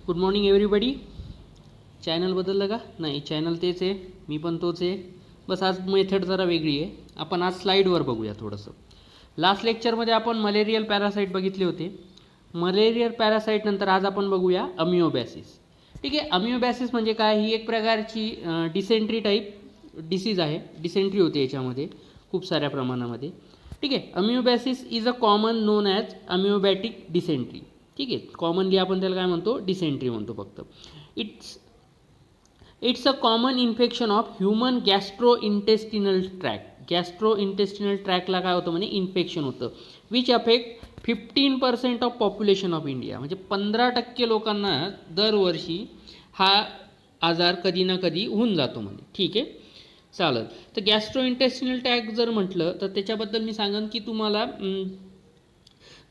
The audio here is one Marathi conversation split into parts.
Good morning everybody. चॅनल बदललं का? नाही, चॅनल तेच आहे, मी पण तोच आहे. बस आज मेथड जरा वेगळी आहे. आपण आज स्लाईडवर बघूया थोडंसं. लास्ट लेक्चरमध्ये आपण मलेरियल पॅरासाईट बघितले होते. मलेरियल पॅरासाईट नंतर आज आपण बघूया अमिओबॅसिस. ठीक आहे, अमिओबॅसिस म्हणजे काय? ही एक प्रकारची डिसेंट्री टाईप डिसीज आहे. डिसेंट्री होते याच्यामध्ये खूप साऱ्या प्रमाणामध्ये. ठीक आहे, amoebiasis is a common known as amoebic dysentery. ठीक आहे, कॉमनली आपण त्याला काय म्हणतो? डिसेंट्री म्हणतो फक्त. It's a common infection of human gastro intestinal tract. Gastro intestinal ट्रॅकला काय होतं म्हणजे इन्फेक्शन होतं, which affect 15% of population of India. म्हणजे 15% लोकांना दरवर्षी हा आजार कधी ना कधी होऊन जातो म्हणजे. ठीक आहे, चालेल. तर गॅस्ट्रो इंटेस्टिनल ट्रॅक जर म्हटलं तर त्याच्याबद्दल मी सांगेन की तुम्हाला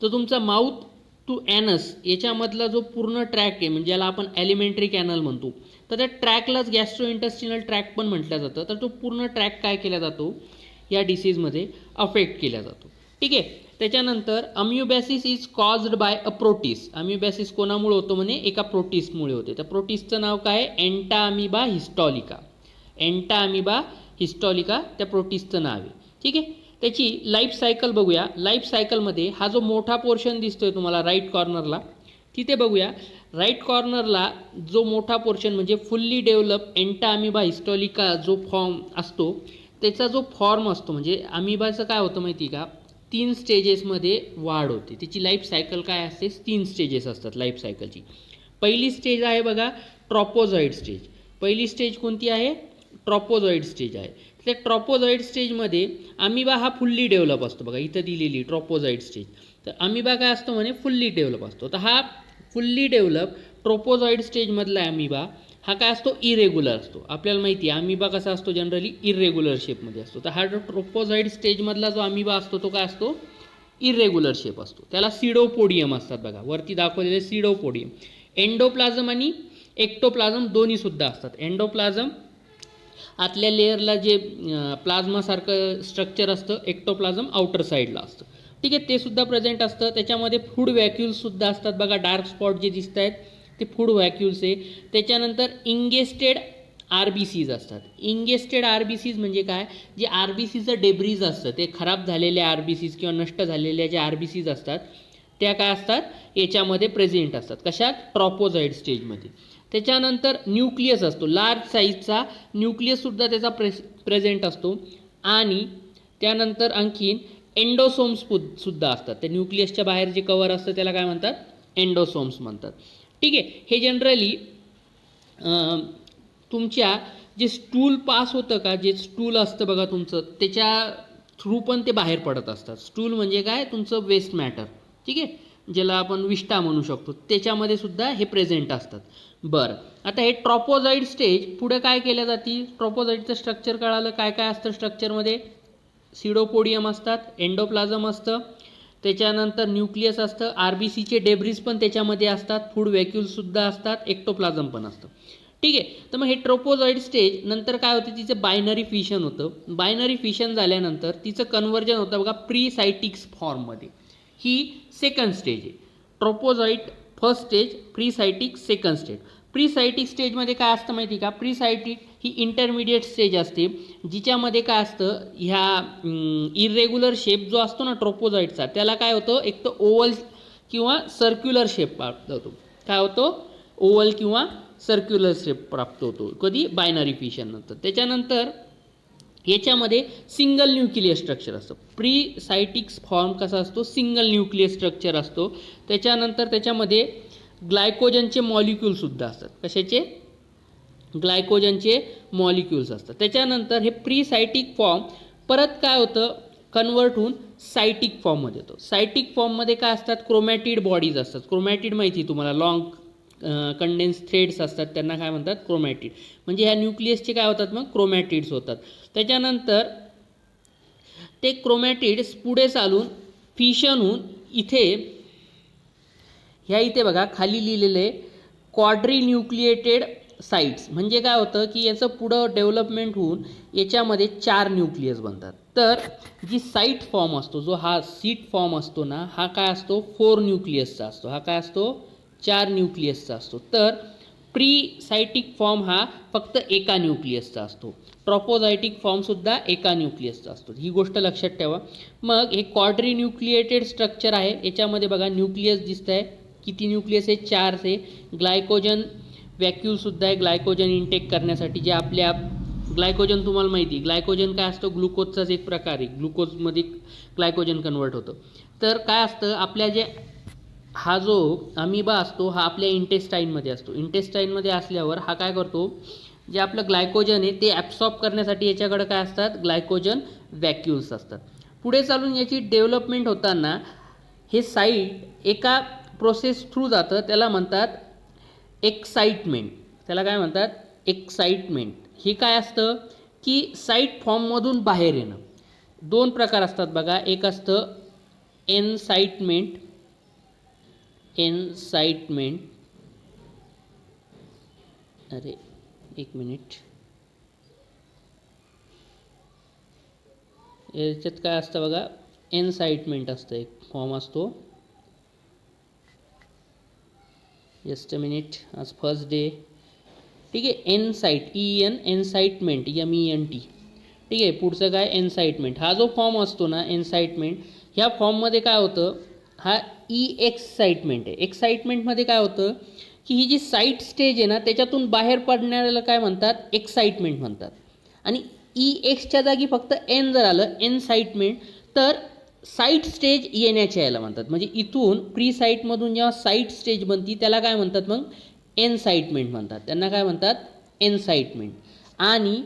तो तुमचा माउथ टू ॲनस याच्यामधला जो पूर्ण ट्रॅक आहे, म्हणजे ज्याला आपण ॲलिमेंटरी कॅनल म्हणतो, तर त्या ट्रॅकलाच गॅस्ट्रो इंटेस्टिनल ट्रॅक पण म्हटलं जातं. तर तो पूर्ण ट्रॅक काय केला जातो या डिसीजमध्ये? अफेक्ट केला जातो. ठीक आहे, त्याच्यानंतर amoebiasis is caused by a protist. Amoebiasis कोणामुळे होतो म्हणे? एका प्रोटिस्टमुळे होते. त्या प्रोटिस्टचं नाव काय? एंटाअमिबा हिस्टॉलिका. एंटाअमिबा हिस्टॉलिका त्या प्रोटिस्टचं नाव आहे. ठीक आहे, त्याची लाईफ सायकल बघूया. लाईफ सायकलमध्ये हा जो मोठा पोर्शन दिसतोय तुम्हाला राईट कॉर्नरला, तिथे बघूया. राईट कॉर्नरला जो मोठा पोर्शन म्हणजे फुल्ली डेव्हलप एंटाअमिबा हिस्टॉलिका जो फॉर्म असतो, त्याचा जो फॉर्म असतो म्हणजे अमिबाचं काय होतं माहिती का? 3 स्टेजेसमध्ये वाढ होते. त्याची लाईफ सायकल काय असते? 3 स्टेजेस असतात लाईफ सायकलची. पहिली स्टेज आहे बघा ट्रॉपोझॉइड स्टेज. पहिली स्टेज कोणती आहे? ट्रॉपोझॉइड स्टेज आहे. त्या ट्रॉपोझॉइड स्टेजमध्ये अमिबा हा फुल्ली डेव्हलप असतो. बघा इथं दिलेली ट्रॉपोझॉइड स्टेज. तर अमिबा काय असतो म्हणे? फुल्ली डेव्हलप असतो. तर हा फुल्ली डेव्हलप ट्रोपोझॉइड स्टेजमधला अमिबा हा काय असतो? इरेग्युलर असतो. आपल्याला माहिती आहे अमिबा कसा असतो? जनरली इरेग्युलर शेपमध्ये असतो. तर हा जो ट्रोपोझॉइड स्टेजमधला जो अमिबा असतो तो काय असतो? इरेग्युलर शेप असतो. त्याला सिडोपोडियम असतात. बघा वरती दाखवलेले सिडोपोडियम. एंडोप्लाझम आणि एक्टोप्लाझम दोन्हीसुद्धा असतात. एंडोप्लाझम आतल्या लेअरला जे प्लाझ्मासारखं स्ट्रक्चर असतं, एक्टोप्लाझम आउटर साईडला असतं. ठीक आहे, ते सुद्धा प्रेझेंट असतं. त्याच्यामध्ये फूड व्हॅक्युल्ससुद्धा असतात. बघा डार्क स्पॉट जे दिसत आहेत ते फूड व्हॅक्युल्स आहे. त्याच्यानंतर इंगेस्टेड RBCs असतात. इंगेस्टेड RBCs म्हणजे काय? जे RBCचं डेब्रीज असतं ते खराब झालेल्या RBCs किंवा नष्ट झालेल्या ज्या RBCs असतात त्या काय असतात? याच्यामध्ये प्रेझेंट असतात. कशात? ट्रॉपोझॉइड स्टेजमध्ये. त्याच्यानंतर न्यूक्लियस असतो. लार्ज साईजचा न्यूक्लियससुद्धा त्याचा प्रेझेंट असतो. आणि त्यानंतर आणखीन एंडोसोम्स सुद्धा असतात. त्या न्यूक्लियसच्या बाहेर जे कवर असतं त्याला काय म्हणतात? एंडोसोम्स म्हणतात. ठीक आहे, हे जनरली तुमच्या जे स्टूल पास होतं का, जे स्टूल असतं बघा तुमचं, त्याच्या थ्रू पण ते बाहेर पडत असतात. स्टूल म्हणजे काय? तुमचं वेस्ट मॅटर. ठीक आहे, ज्याला आपण विष्ठा म्हणू शकतो, त्याच्यामध्ये सुद्धा हे प्रेझेंट असतात. बरं, आता हे ट्रॉपोझॉइड स्टेज पुढे काय केल्या जाते? ट्रॉपोझॉइडचं स्ट्रक्चर कळालं. काय काय असतं स्ट्रक्चरमध्ये? सिडोपोडियम असतात, एंडोप्लाझम असतं, त्याच्यानंतर न्यूक्लियस असतं, RBCचे डेब्रिज पण त्याच्यामध्ये असतात, फूड व्हॅक्युल्ससुद्धा असतात, एक्टोप्लाझम पण असतं. ठीक आहे, तर मग हे ट्रोपोझॉइड स्टेज नंतर काय होतं? तिचं बायनरी फिशन होतं. बायनरी फिशन झाल्यानंतर तिचं कन्व्हर्जन होतं बघा प्रीसायटिक्स फॉर्ममध्ये. ही सेकंड स्टेज आहे. ट्रोपोझॉइड फर्स्ट स्टेज, प्रीसायटिक सेकंड स्टेज. प्रीसायटिक स्टेजमध्ये काय असतं माहिती का? प्रीसायटिक ही इंटरमिडिएट स्टेज असते, जिच्यामध्ये काय असतं? ह्या इरेग्युलर शेप जो असतो ना ट्रोपोझॉइडचा, त्याला काय होतं? एक तर ओव्हल किंवा सर्क्युलर शेप प्राप्त होतो. काय होतो? ओव्हल किंवा सर्क्युलर शेप प्राप्त होतो. कधी? बायनरी फिशन नंतर. त्याच्यानंतर याच्यामध्ये सिंगल न्यूक्लियस स्ट्रक्चर असतं. प्रीसायटिक्स फॉर्म कसा असतो? सिंगल न्यूक्लियस स्ट्रक्चर असतो. त्याच्यानंतर त्याच्यामध्ये ग्लायकोजनचे मॉलिक्यूलसुद्धा असतात. कशाचे? ग्लायकोजनचे मॉलिक्यूल्स असतात. त्याच्यानंतर हे प्रीसायटिक फॉर्म परत काय होतं? कन्वर्ट होऊन सायटिक फॉर्ममध्ये येतो. सायटिक फॉर्ममध्ये काय असतात? क्रोमॅटिड बॉडीज असतात. क्रोमॅटिड माहिती तुम्हाला, लॉंग कंडेन्स थ्रेड्स असतात, त्यांना काय म्हणतात? क्रोमॅटिड. म्हणजे ह्या न्यूक्लियसचे काय होतात? मग क्रोमॅटिड्स होतात. त्याच्यानंतर ते क्रोमॅटिड्स पुढे चालून फिशन होऊन इथे बघा खाली लिहिलेले क्वाड्री न्यूक्लिएटेड साईट्स. म्हणजे काय होतं की याचं पुढं डेव्हलपमेंट होऊन याच्यामध्ये 4 न्यूक्लियस बनतात. तर जी साईट फॉर्म असतो, जो हा सीट फॉर्म असतो ना, हा काय असतो? 4 न्यूक्लियसचा असतो. हा काय असतो? 4 न्यूक्लियसचा असतो. तर प्री सायटिक फॉर्म हा फक्त एका न्यूक्लियसचा असतो. ट्रॉपोझायटिक फॉर्मसुद्धा एका न्यूक्लियसचा असतो. ही गोष्ट लक्षात ठेवा. मग हे क्वाड्री न्यूक्लिएटेड स्ट्रक्चर आहे. याच्यामध्ये बघा न्यूक्लियस दिसत आहे. किती न्यूक्लियस आहे? 4 आहे. ग्लायकोजन व्हॅक्यूलसुद्धा आहे ग्लायकोजन इनटेक करण्यासाठी. जे आपल्या ग्लायकोजन तुम्हाला माहिती आहे, ग्लायकोजन काय असतं? ग्लुकोजचाच एक प्रकार आहे. ग्लुकोजमध्ये ग्लायकोजन कन्वर्ट होतं. तर काय असतं आपल्या जे हा जो अमिबा असतो हा आपल्या इंटेस्टाईनमध्ये असतो. इंटेस्टाईनमध्ये असल्यावर हा काय करतो? जे आपलं ग्लायकोजन आहे ते ॲब्सॉर्ब करण्यासाठी याच्याकडे काय असतात? ग्लायकोजन व्हॅक्यूल्स असतात. पुढे चालून याची डेव्हलपमेंट होताना हे साईट एका प्रोसेस थ्रू जातं. त्याला म्हणतात एक्साइटमेंट. त्याला काय म्हणतात? एक्साइटमेंट. हे काय असतं की साईट फॉर्ममधून बाहेर येणं. 2 प्रकार असतात बघा. एक असतं एनसाइटमेंट. अरे एक मिनिट. याच्यात काय असतं बघा? एनसाइटमेंट असतं. एक फॉर्म असतो. Just a minute. आज फर्स्ट डे. ठीक आहे. एनसाइट एनसाइटमेंट MENT. ठीक आहे. पुढचं काय? एनसाइटमेंट. हा जो फॉर्म असतो ना एनसाइटमेंट, ह्या फॉर्ममध्ये काय होतं? हा एक्साइटमेंट आहे. एक्साइटमेंटमध्ये काय होतं की ही जी साईट स्टेज आहे ना त्याच्यातून बाहेर पडण्याला काय म्हणतात? एक्साइटमेंट म्हणतात. आणि च्या जागी फक्त एन जर आलं एनसाइटमेंट तर साईट स्टेज येण्याच्या याला म्हणतात. म्हणजे इथून प्री साईटमधून जेव्हा साईट स्टेज बनती त्याला काय म्हणतात? मग एनसाइटमेंट म्हणतात. त्यांना काय म्हणतात? एनसाइटमेंट. आणि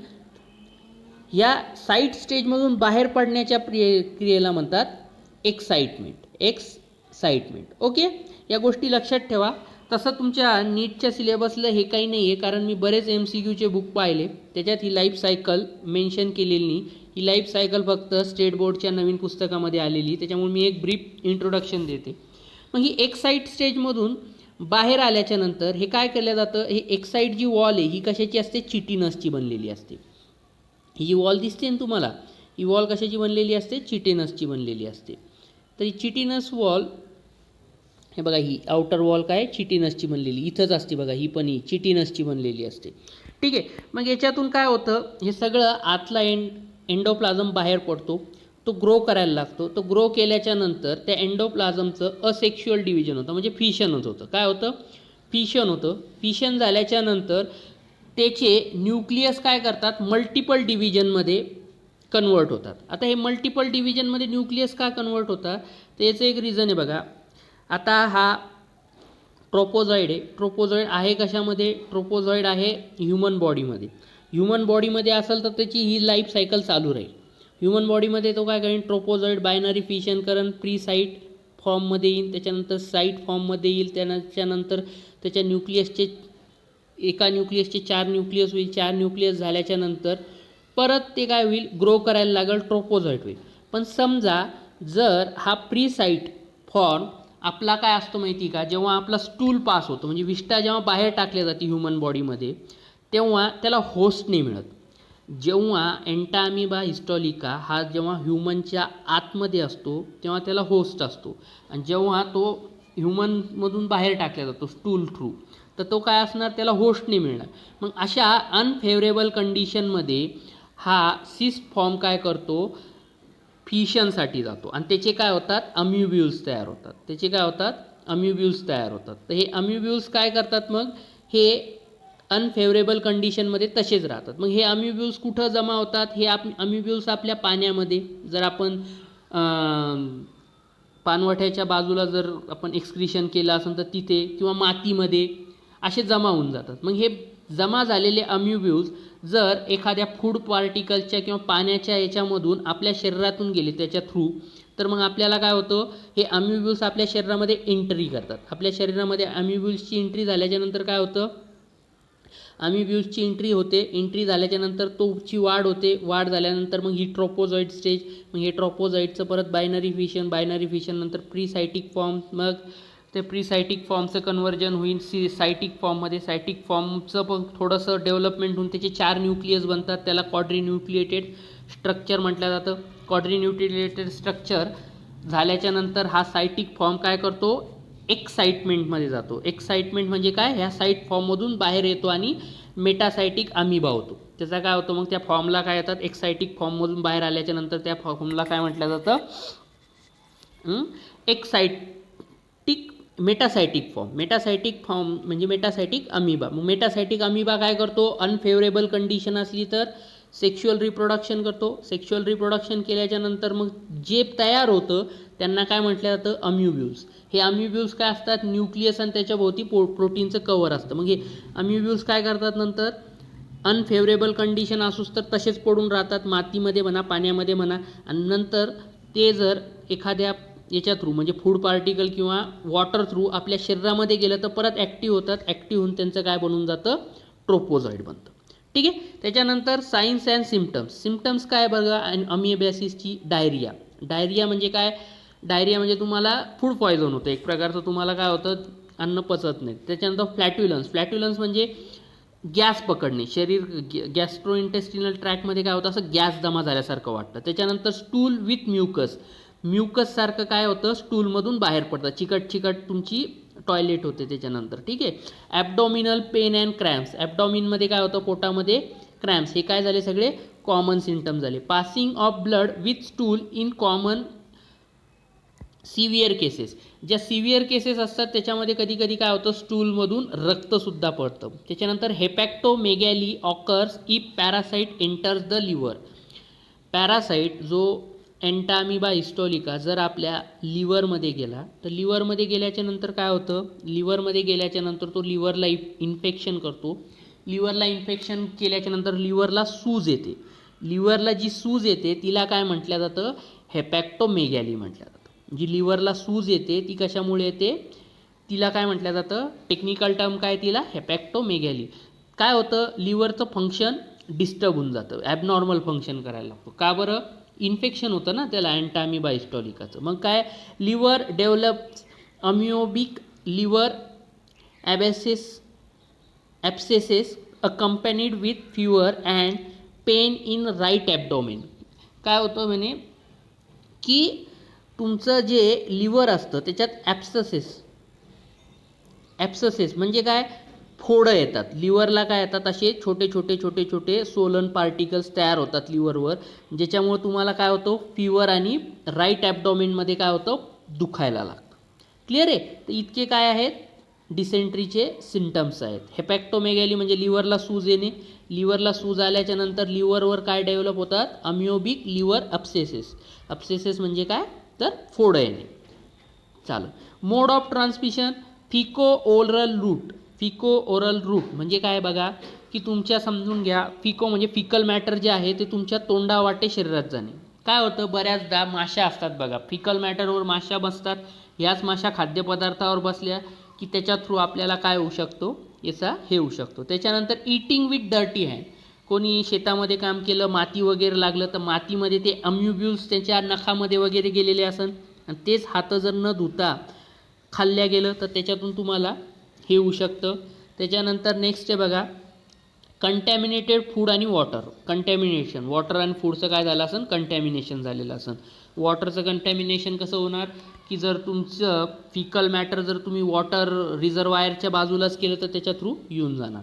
या साईट स्टेजमधून बाहेर पडण्याच्या क्रियेला म्हणतात एक्साइटमेंट. ओके. या गोष्टी लक्षात ठेवा. तसं तुमच्या नीटच्या सिलेबसला हे काही नाही आहे, कारण मी बरेच MCQचे बुक पाहिले त्याच्यात ही लाईफ सायकल मेन्शन केलेली नाही. ही लाईफ सायकल फक्त स्टेट बोर्डच्या नवीन पुस्तकामध्ये आलेली. त्याच्यामुळे मी एक ब्रीफ इंट्रोडक्शन देते. मग ही एक्साइट स्टेजमधून बाहेर आल्याच्या नंतर हे काय केलं जातं? हे एक्साइट जी वॉल आहे ही कशाची असते? चिटिनसची बनलेली असते. ही जी वॉल दिसते ना तुम्हाला, ही वॉल कशाची बनलेली असते? चिटिनसची बनलेली असते. तर ही चिटिनस वॉल, हे बघा ही आउटर वॉल काय? चिटिनसची बनलेली इथंच असते बघा. ही पण ही चिटिनसची बनलेली असते. ठीक आहे. मग याच्यातून काय होतं? हे सगळं आतला एंडोप्लाझम बाहेर पडतो. तो ग्रो करायला लागतो. तो ग्रो केल्याच्या नंतर त्या एंडोप्लाझमचं असेक्शुअल डिव्हिजन होतं. म्हणजे फिशनच होतं. काय होतं? फिशन होतं. फिशन झाल्याच्या नंतर त्याचे न्यूक्लियस काय करतात? मल्टिपल डिव्हिजनमध्ये कन्वर्ट होतात. आता हे मल्टिपल डिव्हिजनमध्ये न्यूक्लियस का कन्वर्ट होतात? तर याचं एक रिझन आहे बघा. आता हा ट्रोपोझॉइड आहे. ट्रोपोझॉइड आहे कशामध्ये? ट्रोपोझॉइड आहे ह्युमन बॉडीमध्ये. ह्युमन बॉडीमध्ये असेल तर त्याची ही लाईफ सायकल चालू राहील. ह्युमन बॉडीमध्ये तो काय करेन? ट्रोपोझॉइड बायनरी फिशन करून प्री साईट फॉर्ममध्ये येईल. त्याच्यानंतर साईट फॉर्ममध्ये येईल. त्याच्यानंतर त्याच्या न्यूक्लियसचे एका न्यूक्लियसचे 4 न्यूक्लियस होईल. 4 न्यूक्लियस झाल्याच्या नंतर परत ते काय होईल? ग्रो करायला लागेल. ट्रोपोझॉइड होईल. पण समजा जर हा प्री साईट फॉर्म आपला काय असतो माहिती का? जेव्हा आपला स्टूल पास होतो म्हणजे विष्ठा जेव्हा बाहेर टाकल्या जाते ह्युमन बॉडीमध्ये तेव्हा त्याला होस्ट नाही मिळत. जेव्हा एंटामिबा हिस्टॉलिका हा जेव्हा ह्युमनच्या आतमध्ये असतो तेव्हा त्याला होस्ट असतो. आणि जेव्हा तो ह्युमनमधून बाहेर टाकला जातो स्टूल थ्रू तर तो काय असणार? त्याला होस्ट नाही मिळणार. मग अशा अनफेवरेबल कंडिशनमध्ये हा सिस्ट फॉर्म काय करतो? फिशनसाठी जातो. आणि त्याचे काय होतात? अम्युब्युल्स तयार होतात. त्याचे काय होतात? अम्युब्युल्स तयार होतात. तर हे अम्युब्युल्स काय करतात? मग हे अनफेवरेबल कंडिशनमध्ये तसेच राहतात. मग हे अम्युब्युल्स कुठं जमा होतात? हे अम्युब्युल्स आपल्या पाण्यामध्ये, जर आपण पाणवठ्याच्या बाजूला जर आपण एक्सक्रिशन केलं असेल तर तिथे, किंवा मातीमध्ये असे जमा होऊन जातात. मग हे जमा झालेले अम्युब्युल्स जर एखाद्या फूड पार्टिकलच्या किंवा पाण्याच्या याच्यामधून आपल्या शरीरातून गेले त्याच्या थ्रू तर मग आपल्याला काय होतं? हे अम्युब्युल्स आपल्या शरीरामध्ये एंट्री करतात. आपल्या शरीरामध्ये अम्युब्युल्सची एंट्री झाल्याच्या नंतर काय होतं? अम्युब्युल्सची एंट्री होते. एंट्री झाल्याच्या नंतर तोची वाढ होते. वाढ झाल्यानंतर मग ही ट्रोपोझॉइड स्टेज. मग हे ट्रोपोझॉइडचं परत बायनरी फिशन नंतर प्री सायटिक फॉर्म. मग ते प्री सायटिक फॉर्मचं कन्वर्जन होईल सायटिक फॉर्ममध्ये. सायटिक फॉर्मचं पण थोडंसं डेव्हलपमेंट होऊन त्याचे 4 न्यूक्लियस बनतात. त्याला क्वाड्री न्यूक्लिएटेड स्ट्रक्चर म्हटलं जातं. क्वाड्री न्यूक्लिएटेड स्ट्रक्चर झाल्याच्या नंतर हा सायटिक फॉर्म काय करतो? एक्साइटमेंटमध्ये जातो. एक्साइटमेंट म्हणजे काय, ह्या साईट फॉर्ममधून बाहेर येतो आणि मेटासायटिक अमिबा होतो. त्याचा काय होतं मग, त्या फॉर्मला काय येतात, एक्सायटिक फॉर्ममधून बाहेर आल्याच्या नंतर त्या फॉर्मला काय म्हटलं जातं, एक्सायटिक मेटासायटिक फॉर्म. मेटासायटिक फॉर्म म्हणजे मेटासायटिक अमिबा. मग मेटासायटिक अमिबा काय करतो, अनफेवरेबल कंडिशन असली तर सेक्शुअल रिप्रोडक्शन करतो. सेक्शुअल रिप्रोडक्शन केल्याच्या नंतर मग जे तयार होतं त्यांना काय म्हटलं जातं, अम्युब्युल्स. हे अम्युब्युल्स काय असतात, न्यूक्लियस आणि त्याच्याभोवती प्रोटीनचं कवर असतं. मग हे अम्युब्युल्स काय करतात, नंतर अनफेवरेबल कंडिशन असूच तर तसेच पडून राहतात, मातीमध्ये म्हणा पाण्यामध्ये म्हणा, आणि नंतर ते जर एखाद्या याच्या थ्रू म्हणजे फूड पार्टिकल किंवा वॉटर थ्रू आपल्या शरीरामध्ये गेलं तर परत ॲक्टिव्ह होतात. ॲक्टिव्ह होऊन त्यांचं काय बनून जातं, ट्रोपोझॉइड बनतं. ठीक आहे. त्याच्यानंतर सायन्स अँड सिम्पटम्स. सिम्पटम्स काय बघा, अमिएबॅसिसची डायरिया. डायरिया म्हणजे काय, डायरिया म्हणजे तुम्हाला फूड पॉयझन होतं एक प्रकारचं, तुम्हाला काय होतं, अन्न पचत नाही. त्याच्यानंतर फ्लॅट्युलन्स. फ्लॅट्युलन्स म्हणजे गॅस पकडणे, शरीर गॅस्ट्रोइंटेस्टिनल ट्रॅकमध्ये काय होतं, असं गॅस जमा झाल्यासारखं वाटतं. त्याच्यानंतर स्टूल विथ म्युकस. म्युकससारखं काय होतं, स्टूलमधून बाहेर पडतं, चिकट चिकट तुमची टॉयलेट होते त्याच्यानंतर. ठीक आहे. ॲब्डॉमिनल पेन अँड क्रॅम्प्स. ॲब्डॉमिनमध्ये काय होतं, पोटामध्ये क्रॅम्प्स. हे काय झाले, सगळे कॉमन सिम्पटम झाले. Passing of blood with stool in common severe cases. ज्या सिव्हिअर केसेस असतात त्याच्यामध्ये कधी कधी काय होतं, स्टूलमधून रक्तसुद्धा पडतं. त्याच्यानंतर hepatomegaly occurs if parasite enters the liver. Parasite जो एंटामिबा हिस्टोलिका जर आपल्या लिव्हरमध्ये गेला तर लिव्हरमध्ये गेल्याच्या नंतर काय होतं, लिव्हरमध्ये गेल्याच्या नंतर तो लिव्हरला इन्फेक्शन करतो. लिव्हरला इन्फेक्शन केल्याच्या नंतर लिव्हरला सूज येते. लिव्हरला जी सूज येते तिला काय म्हटलं जातं, हेपॅक्टोमेगॅली म्हटलं जातं. जी लिव्हरला सूज येते ती कशामुळे येते, तिला काय म्हटलं जातं, टेक्निकल टर्म काय, तिला हेपॅक्टोमेगॅली. काय होतं, लिव्हरचं फंक्शन डिस्टर्ब होऊन जातं, ॲबनॉर्मल फंक्शन करायला लागतो. का बरं, इन्फेक्शन होतं ना त्याला एंटामिबा हिस्टोलिकाचं. मग काय, liver develops amoebic liver abscesses accompanied with fever and pain in right abdomen. काय होतं म्हणे की तुमचं जे लिव्हर असतं त्याच्यात ॲब्सेसेस म्हणजे काय, फोडं येतात. लिव्हरला काय येतात, असे छोटे छोटे छोटे छोटे सोलन पार्टिकल्स तयार होतात लिव्हरवर, ज्याच्यामुळे तुम्हाला काय होतं, फीवर आणि राईट ॲब्डोमेनमध्ये काय होतं, दुखायला लागतं. क्लिअर आहे. तर इतके काय आहेत, डिसेंट्रीचे सिम्पटम्स आहेत. हेपॅक्टोमेगॅली म्हणजे लिव्हरला सूज येणे. लिव्हरला सूज आल्याच्या नंतर लिव्हरवर काय डेव्हलप होतात, अमिओबिक लिव्हर ॲब्सेसेस. ॲब्सेसेस म्हणजे काय, तर फोडं येणे. चालेल. मोड ऑफ ट्रान्समिशन, फिको ओरल रूट. फिको ओरल रूट म्हणजे काय बघा, की तुमच्या समजून घ्या, फिको म्हणजे फिकल मॅटर जे आहे ते तुमच्या तोंडावाटे शरीरात जाणे. काय होतं, बऱ्याचदा माशा असतात बघा, फिकल मॅटरवर माशा बसतात. याच माशा खाद्यपदार्थावर बसल्या की त्याच्या थ्रू आपल्याला काय होऊ शकतो, याचा हे होऊ शकतो. त्याच्यानंतर इटिंग विथ डर्टी हँड. कोणी शेतामध्ये काम केलं, माती वगैरे लागलं तर मातीमध्ये ते अम्युब्युल्स त्यांच्या नखामध्ये वगैरे गेलेले असन आणि तेच हातं जर न धुता खाल्ल्या गेलं तर त्याच्यातून तुम्हाला हे होऊ शकतं. त्याच्यानंतर नेक्स्ट आहे बघा, कंटॅमिनेटेड फूड आणि वॉटर. कंटॅमिनेशन, वॉटर आणि फूडचं काय झालं असेल, कंटॅमिनेशन झालेलं असेल. वॉटरचं कंटॅमिनेशन कसं होणार, की जर तुमचं फिकल मॅटर जर तुम्ही वॉटर रिझर्वायरच्या बाजूलाच केलं तर त्याच्या थ्रू येऊन जाणार.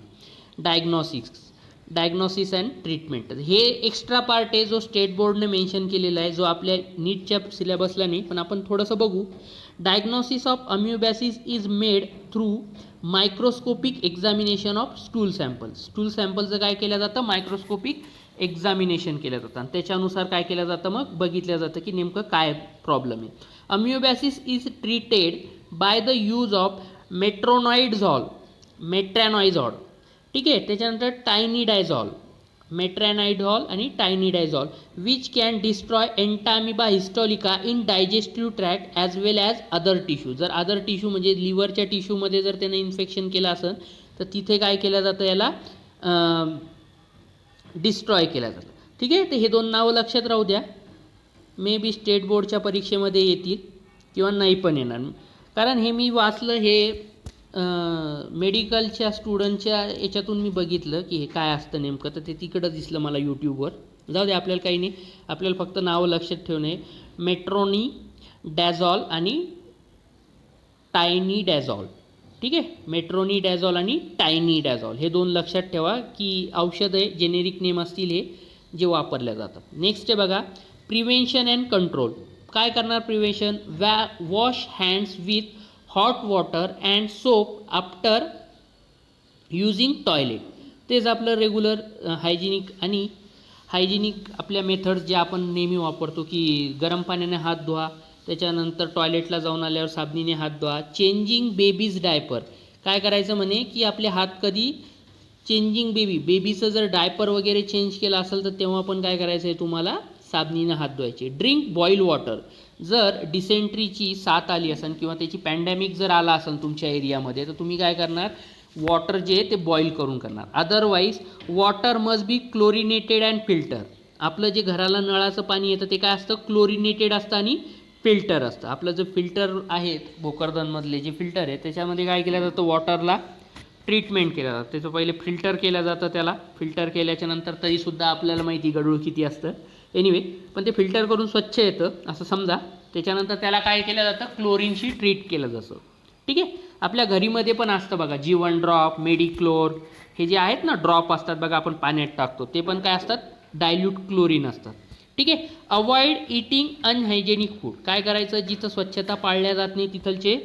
Diagnosis and treatment. हे एक्स्ट्रा पार्ट आहे जो स्टेट बोर्डने मेन्शन केलेला आहे, जो आपल्या नीटच्या सिलेबसला नाही, पण आपण थोडंसं बघू. Diagnosis of amoebiasis is made through microscopic examination of stool sample. Stool सॅम्पलचं काय केलं जातं, मायक्रोस्कोपिक एक्झामिनेशन केलं जातं आणि त्याच्यानुसार काय केलं जातं, मग बघितलं जातं की नेमकं काय प्रॉब्लेम आहे. Amoebiasis is treated by the use of metronidazole. ठीक आहे. त्याच्यानंतर टायनिडायझॉल, मेट्रॅनाइडॉल आणि tinidazole which can destroy Entamoeba histolytica in digestive tract as well as other tissue. जर अदर टिश्यू म्हणजे लिव्हरच्या टिश्यूमध्ये जर त्याने इन्फेक्शन केलं असेल तर तिथे काय केलं जातं, याला डिस्ट्रॉय केलं जातं. ठीक आहे. तर हे दोन नावं लक्षात राहू द्या, मे बी स्टेट बोर्डच्या परीक्षेमध्ये येतील किंवा नाही पण येणार, कारण हे मी वाचलं, हे मेडिकलच्या स्टुडंटच्या याच्यातून मी बघितलं की हे काय असतं नेमकं, तर ते तिकडं दिसलं मला यूट्यूबवर. जाऊ दे, आपल्याला काही नाही, आपल्याला फक्त नावं लक्षात ठेवणे. मेट्रोनिडॅझॉल आणि टायनीडॅझॉल. ठीक आहे, मेट्रोनिडॅझॉल आणि टायनीडॅझॉल हे 2 लक्षात ठेवा की औषध आहे, जेनेरिक नेम असतील हे जे वापरल्या जातात. नेक्स्ट आहे बघा प्रिव्हेन्शन अँड कंट्रोल. काय करणार prevention? Wash hands with hot water and soap after using toilet. तेच आपलं रेग्युलर हायजिनिक आपल्या मेथड्स जे आपण नेहमी वापरतो की गरम पाण्याने हात धुवा, त्याच्यानंतर टॉयलेटला जाऊन आल्यावर साबणीने हात धुवा. Changing babies diaper. काय करायचं म्हणे की आपले हात कधी चेंजिंग बेबीचं जर डायपर वगैरे चेंज केला असेल तर तेव्हा पण काय करायचं आहे तुम्हाला साबणीने हात धुवायचे. Drink boil water. जर डिसेंट्रीची साथ आली असेल किंवा त्याची पॅन्डेमिक जर आला असेल तुमच्या एरियामध्ये तर तुम्ही काय करणार, वॉटर जे आहे ते बॉईल करून करणार. Otherwise water must be chlorinated and filter. आपलं जे घराला नळाचं पाणी येतं ते काय असतं, क्लोरिनेटेड असतं आणि फिल्टर असतं. आपलं जे फिल्टर आहेत भोकरदनमधले जे फिल्टर आहे त्याच्यामध्ये काय केलं जातं, वॉटरला ट्रीटमेंट केलं जातं. त्याचं पहिले फिल्टर केलं जातं, त्याला फिल्टर केल्याच्या नंतर तरीसुद्धा आपल्याला माहिती गढूळ किती असतं. एनिवे पण ते फिल्टर करून स्वच्छ येतं असं समजा. त्याच्यानंतर त्याला काय केलं जातं, क्लोरीनशी ट्रीट केलं जातं. ठीक आहे, आपल्या घरीमध्ये पण असतं बघा जीवन ड्रॉप, मेडिक्लोर हे जे आहेत ना ड्रॉप असतात बघा आपण पाण्यात टाकतो, ते पण काय असतात, डायल्यूट क्लोरीन असतात. ठीक आहे. Avoid eating unhygienic food. काय करायचं, जिथं स्वच्छता पाळल्या जात नाही तिथलचे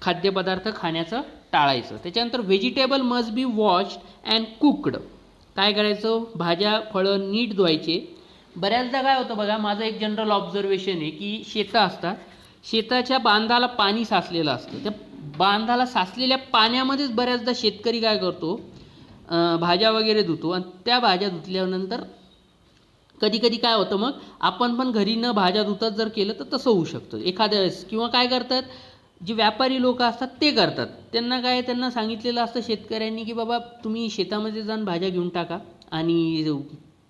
खाद्यपदार्थ खाण्याचं टाळायचं. त्याच्यानंतर vegetable must B washed and cooked. काय करायचं, भाज्या फळं नीट धुवायचे. बऱ्याचदा काय होतं बघा, माझं एक जनरल ऑब्झर्वेशन आहे की शेतं असतात, शेताच्या बांधाला पाणी साचलेलं असतं. त्या बांधाला साचलेल्या पाण्यामध्येच बऱ्याचदा शेतकरी काय करतो, भाज्या वगैरे धुतो आणि त्या भाज्या धुतल्यानंतर कधी कधी काय होतं मग आपण पण घरी न भाज्या धुतात जर केलं तर तसं होऊ शकतं एखाद्या वेळेस. किंवा काय करतात, जे व्यापारी लोक असतात ते करतात, त्यांना सांगितलेलं असतं शेतकऱ्यांनी की बाबा तुम्ही शेतामध्ये जाऊन भाज्या घेऊन टाका, आणि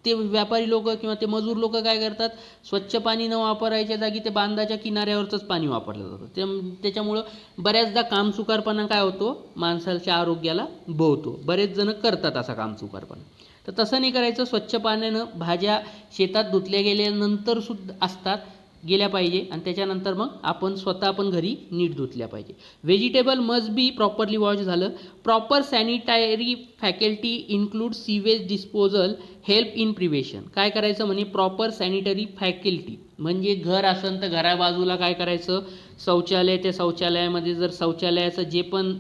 ते व्यापारी लोक किंवा ते मजूर लोक काय करतात, स्वच्छ पाणी न वापरायच्या जागी ते बांधाच्या किनाऱ्यावरचंच पाणी वापरलं जातं. त्याच्यामुळं बऱ्याचदा कामचुकारपणा काय होतो, माणसाच्या आरोग्याला भोवतो. बरेच जण करतात असा कामचुकारपणा. तर तसं नाही करायचं. स्वच्छ पाण्यानं भाज्या शेतात धुतल्या गेल्यानंतर सुद्धा गेल्या पाहिजे आणि त्याच्यानंतर मग आपण स्वतः पण घरी नीट धुतल्या पाहिजे. Vegetable must be properly wash झालं. Proper sanitary faculty include sewage disposal help in prevention. काय करायचं म्हणे, प्रॉपर सॅनिटरी फॅकल्टी म्हणजे घर असेल तर घराबाजूला काय करायचं, शौचालय, त्या शौचालयामध्ये जर शौचालयाचं जे पण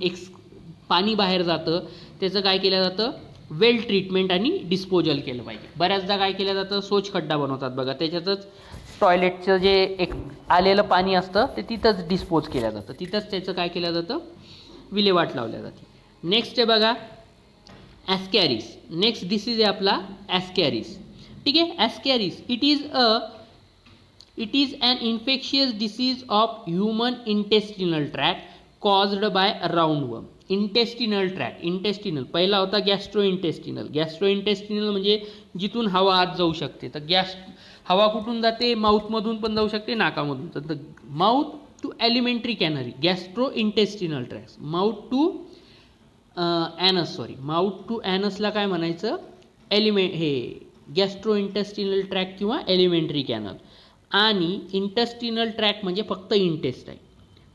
पाणी बाहेर जातं त्याचं काय केलं जातं, वेल ट्रीटमेंट आणि डिस्पोजल केलं पाहिजे. बऱ्याचदा काय केलं जातं, सोच खड्डा बनवतात बघा, त्याच्यातच टॉयलेटचं जे एक आलेलं पाणी असतं ते तिथंच डिस्पोज केलं जातं, तिथंच त्याचं काय केलं जातं, विल्हेवाट लावल्या जाते. नेक्स्ट आहे बघा ॲस्कॅरिस. नेक्स्ट डिसीज आहे आपला ॲस्कॅरिस. ठीक आहे, ascaris it is an infectious disease of human intestinal tract caused by roundworm. Intestinal tract, intestinal पहिला होता गॅस्ट्रो इंटेस्टिनल म्हणजे जिथून हवा आत जाऊ शकते. तर हवा कुठून जाते, माउथमधून पण जाऊ शकते, नाकामधून. तर mouth to alimentary canal, gastro intestinal tracts. Mouth to ॲनसला काय म्हणायचं, गॅस्ट्रो इंटेस्टिनल ट्रॅक किंवा एलिमेंटरी कॅनल. आणि इंटेस्टिनल ट्रॅक म्हणजे फक्त इंटेस्टाईन.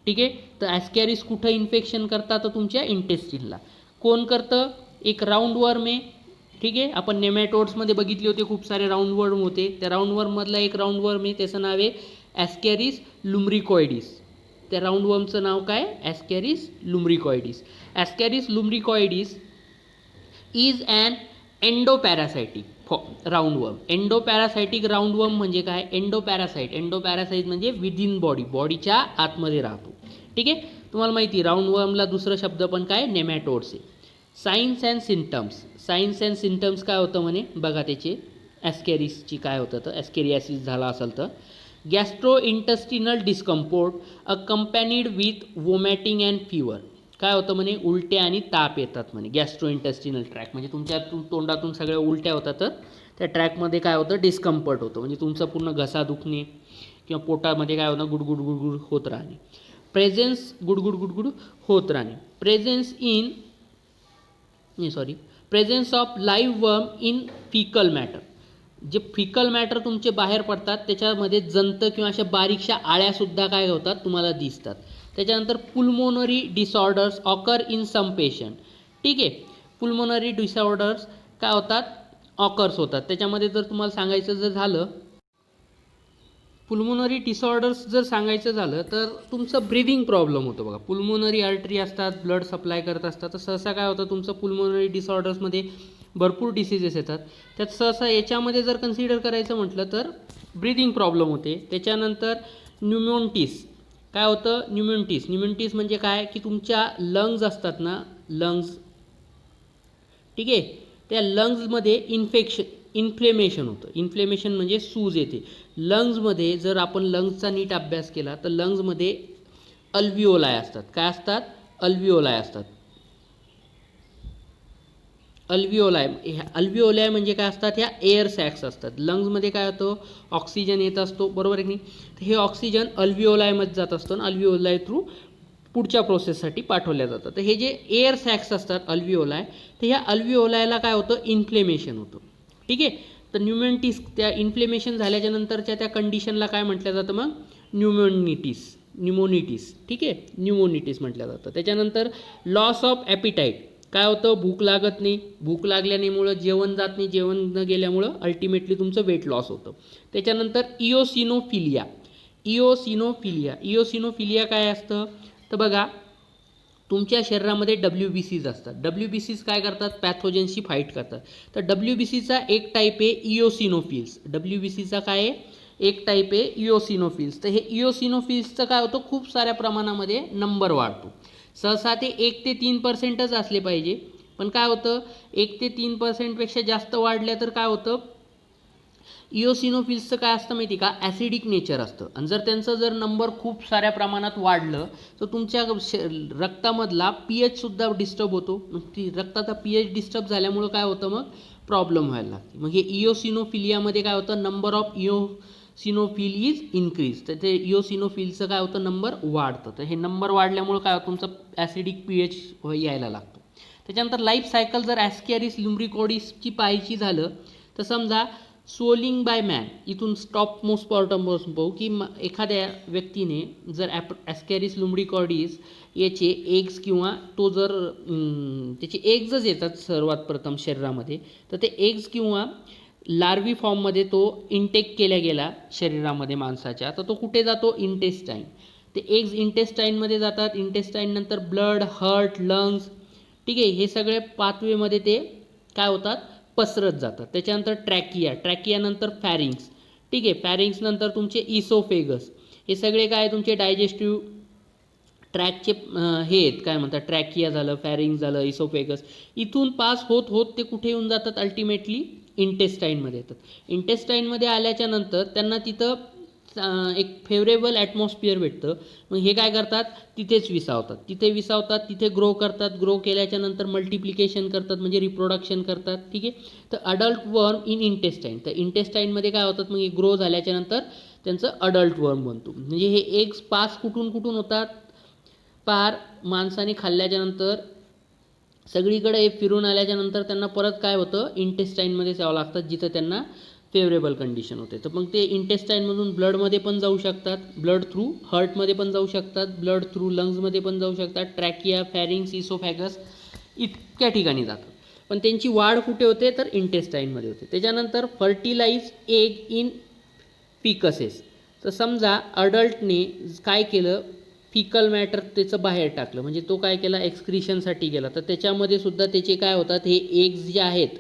ठीक आहे, तर ॲस्कॅरिस कुठं इन्फेक्शन करतात, तर तुमच्या इंटेस्टिनला. कोण करतं, एक राऊंडवर्म आहे. ठीक आहे, आपण नेमॅटोड्समध्ये बघितले होते, खूप सारे राऊंडवर्म होते. त्या राऊंडवर्ममधला एक राऊंडवर्म आहे, त्याचं नाव आहे ॲस्कॅरिस लुम्ब्रिकॉइडिस. त्या राऊंडवर्मचं नाव काय, Ascaris lumbricoides. Ascaris lumbricoides is an endoparasitic roundworm. Endoparasitic roundworm म्हणजे काय, एंडोपॅरासाईट म्हणजे विदिन बॉडीच्या आतमध्ये राहतो. ठीक आहे, तुम्हाला माहिती राऊंडवर्मला दुसरा शब्द पण काय, नेमॅटोड्स आहे. सायन्स अँड सिम्टम्स काय होतं म्हणे बघा त्याचे, ॲस्कॅरिसची काय होतं तर ॲस्कॅरियासिस झाला असेल तर gastro intestinal discomfort accompanied with vomiting and fever. काय होतं म्हणे, उलट्या आणि ताप येतात म्हणे. गॅस्ट्रो इंटेस्टिनल ट्रॅक म्हणजे तुमच्या तोंडातून सगळ्या उलट्या होतात, तर त्या ट्रॅकमध्ये काय होतं, डिस्कम्फर्ट होतं. म्हणजे तुमचं पूर्ण घसा दुखणे किंवा पोटामध्ये काय होतं, गुडगुड होत राहणे. गुडगुड होत राहणे. Presence of live worm in fecal matter. जे फिकल मॅटर तुमचे बाहेर पडतात त्याच्यामध्ये जंत किंवा अशा बारीकशा आळ्यासुद्धा काय होतात तुम्हाला दिसतात. त्याच्यानंतर pulmonary disorders occur in some patient. ठीक आहे, पुल्मोनरी डिसऑर्डर्स काय होतात, ऑकर्स होतात. त्याच्यामध्ये जर तुम्हाला सांगायचं जर झालं, पुल्मोनरी डिसऑर्डर्स जर सांगायचं झालं तर तुमचं ब्रिदिंग प्रॉब्लेम होतं बघा. पुल्मोनरी आर्टरी असतात, ब्लड सप्लाय करत असतात, तर सहसा काय होतं तुमचं पुल्मोनरी डिसऑर्डर्समध्ये भरपूर डिसीजेस येतात. त्यात सहसा याच्यामध्ये जर कन्सिडर करायचं म्हटलं तर ब्रिदिंग प्रॉब्लेम होते. त्याच्यानंतर न्यूमोनिटिस काय होतं, न्यूमोनिटिस म्हणजे काय की तुमच्या लंग्ज असतात ना, लंग्ज, ठीक आहे, त्या लंग्जमध्ये इन्फ्लेमेशन होतं. इन्फ्लेमेशन म्हणजे सूज येते लंग्जमध्ये. जर आपण लंग्जचा नीट अभ्यास केला तर लंग्जमध्ये अल्विओलाय असतात. काय असतात, अल्विओलाय असतात. अल्विओलाय म्हणजे काय असतात, ह्या एअर सॅक्स असतात. लंग्समध्ये काय होतं, ऑक्सिजन येत असतो, बरोबर आहे की नाही. तर हे ऑक्सिजन अल्विओलायमध्ये जात असतं आणि अल्विओलाय थ्रू पुढच्या प्रोसेससाठी पाठवल्या जातं. तर हे जे एअर सॅक्स असतात अल्विओलाय, तर ह्या अल्विओलायला काय होतं, इन्फ्लेमेशन होतं. ठीक आहे, तर न्यूमोनिटिस, त्या इन्फ्लेमेशन झाल्याच्या नंतरच्या त्या कंडिशनला काय म्हटलं जातं मग, न्यूमोनिटिस. ठीक आहे, न्यूमोनिटिस म्हटलं जातं. त्याच्यानंतर लॉस ऑफ ॲपिटाईट काय होतं, भूक लागत नाही, भूक लागल्यामुळं जेवण जात नाही, जेवण न गेल्यामुळं अल्टिमेटली तुमचं वेट लॉस होतं. त्याच्यानंतर इओसिनोफिलिया काय असतं, तर बघा तुमच्या शरीरामध्ये WBCs असतात. WBCs काय करतात, पॅथोजन्सशी फाईट करतात. तर WBCचा एक टाईप आहे इओसिनोफिल्स. WBCचा काय आहे, एक टाईप आहे इओसिनोफिल्स. तर हे इओसिनोफिल्सचं काय होतं, खूप साऱ्या प्रमाणामध्ये नंबर वाढतो. सहसा ते 1 ते 3%च असले पाहिजे, पण काय होतं 1 ते 3%पेक्षा जास्त वाढल्या तर काय होतं, इओसिनोफिल्सचं काय असतं माहिती का, ॲसिडिक नेचर असतं. आणि जर त्यांचं जर नंबर खूप साऱ्या प्रमाणात वाढलं तर तुमच्या रक्तामधला pHसुद्धा डिस्टर्ब होतो. मग ती रक्ताचा pH डिस्टर्ब झाल्यामुळं काय होतं, मग प्रॉब्लेम व्हायला लागते. मग हे इओसिनोफिलियामध्ये काय होतं, number of eosinophil is increase. तर ते इओसिनोफिलचं काय होतं, नंबर वाढतं. तर हे नंबर वाढल्यामुळं काय होतं, तुमचं ॲसिडिक pH यायला लागतो. त्याच्यानंतर लाईफ सायकल जर ॲस्कॅरिस लुम्ब्रिकॉडिसची पाहायची झालं तर समजा सोलिंग बाय मॅन, इथून टॉप मोस्ट पासून पाहू की एखाद्या व्यक्तीने जर ॲस्कॅरिस लुम्ब्रिकॉडिस याचे एग्स किंवा तो जर त्याचे एग्जच येतात सर्वात प्रथम शरीरामध्ये, तर ते एग्स किंवा लार्वी फॉर्ममध्ये तो इंटेक केल्या गेला शरीरामध्ये माणसाच्या, तर तो कुठे जातो, इंटेस्टाईन. ते एग्ज इंटेस्टाईनमध्ये जातात. इंटेस्टाईन नंतर ब्लड, हार्ट, लंग्स, ठीक आहे, हे सगळे पाथवेमध्ये ते काय होतात, पसरत जातात. त्याच्यानंतर ट्रॅकिया नंतर फॅरिंग्स. ठीक आहे, फॅरिंग्स नंतर तुमचे इसोफेगस. हे सगळे काय तुमचे डायजेस्टिव्ह ट्रॅकचे हे आहेत, काय म्हणतात, ट्रॅकिया झालं, फॅरिंग्स झालं, इसोफेगस. इथून पास होत होत ते कुठे येऊन जातात, अल्टिमेटली इंटेस्टाईनमध्ये येतात. इंटेस्टाईनमध्ये आल्याच्या नंतर त्यांना तिथं एक फेवरेबल ॲटमॉस्फिअर भेटतं. मग हे काय करतात, तिथे विसावतात, तिथे ग्रो करतात. ग्रो केल्याच्या नंतर मल्टिप्लिकेशन करतात, म्हणजे रिप्रोडक्शन करतात. ठीक आहे, तर अडल्ट वर्म इन इंटेस्टाईन. तर इंटेस्टाईनमध्ये काय होतात, मग हे ग्रो झाल्याच्या नंतर त्यांचं अडल्ट वर्म बनतो. म्हणजे हे एग्स पास कुठून होतात, पार माणसाने खाल्ल्याच्या नंतर सगळीकडे हे फिरून आल्याच्या नंतर त्यांना परत काय होतं, इंटेस्टाईनमध्येच यावं लागतात, जिथं त्यांना फेवरेबल कंडिशन होते. तर मग ते इंटेस्टाईनमधून ब्लडमध्ये पण जाऊ शकतात, ब्लड थ्रू हार्टमध्ये पण जाऊ शकतात, ब्लड थ्रू लंग्समध्ये पण जाऊ शकतात. ट्रॅकिया, फॅरिंग्स, इसोफॅगस इतक्या ठिकाणी जातात. पण त्यांची वाढ कुठे होते, तर इंटेस्टाईनमध्ये होते. त्याच्यानंतर फर्टिलाइज एग इन फिकसेस. तर समजा अडल्टने काय केलं, फिकल मॅटर त्याचं बाहेर टाकलं, म्हणजे तो काय केला, एक्सक्रिशनसाठी गेला, तर त्याच्यामध्ये सुद्धा त्याचे काय होतात, हे एग्स जे आहेत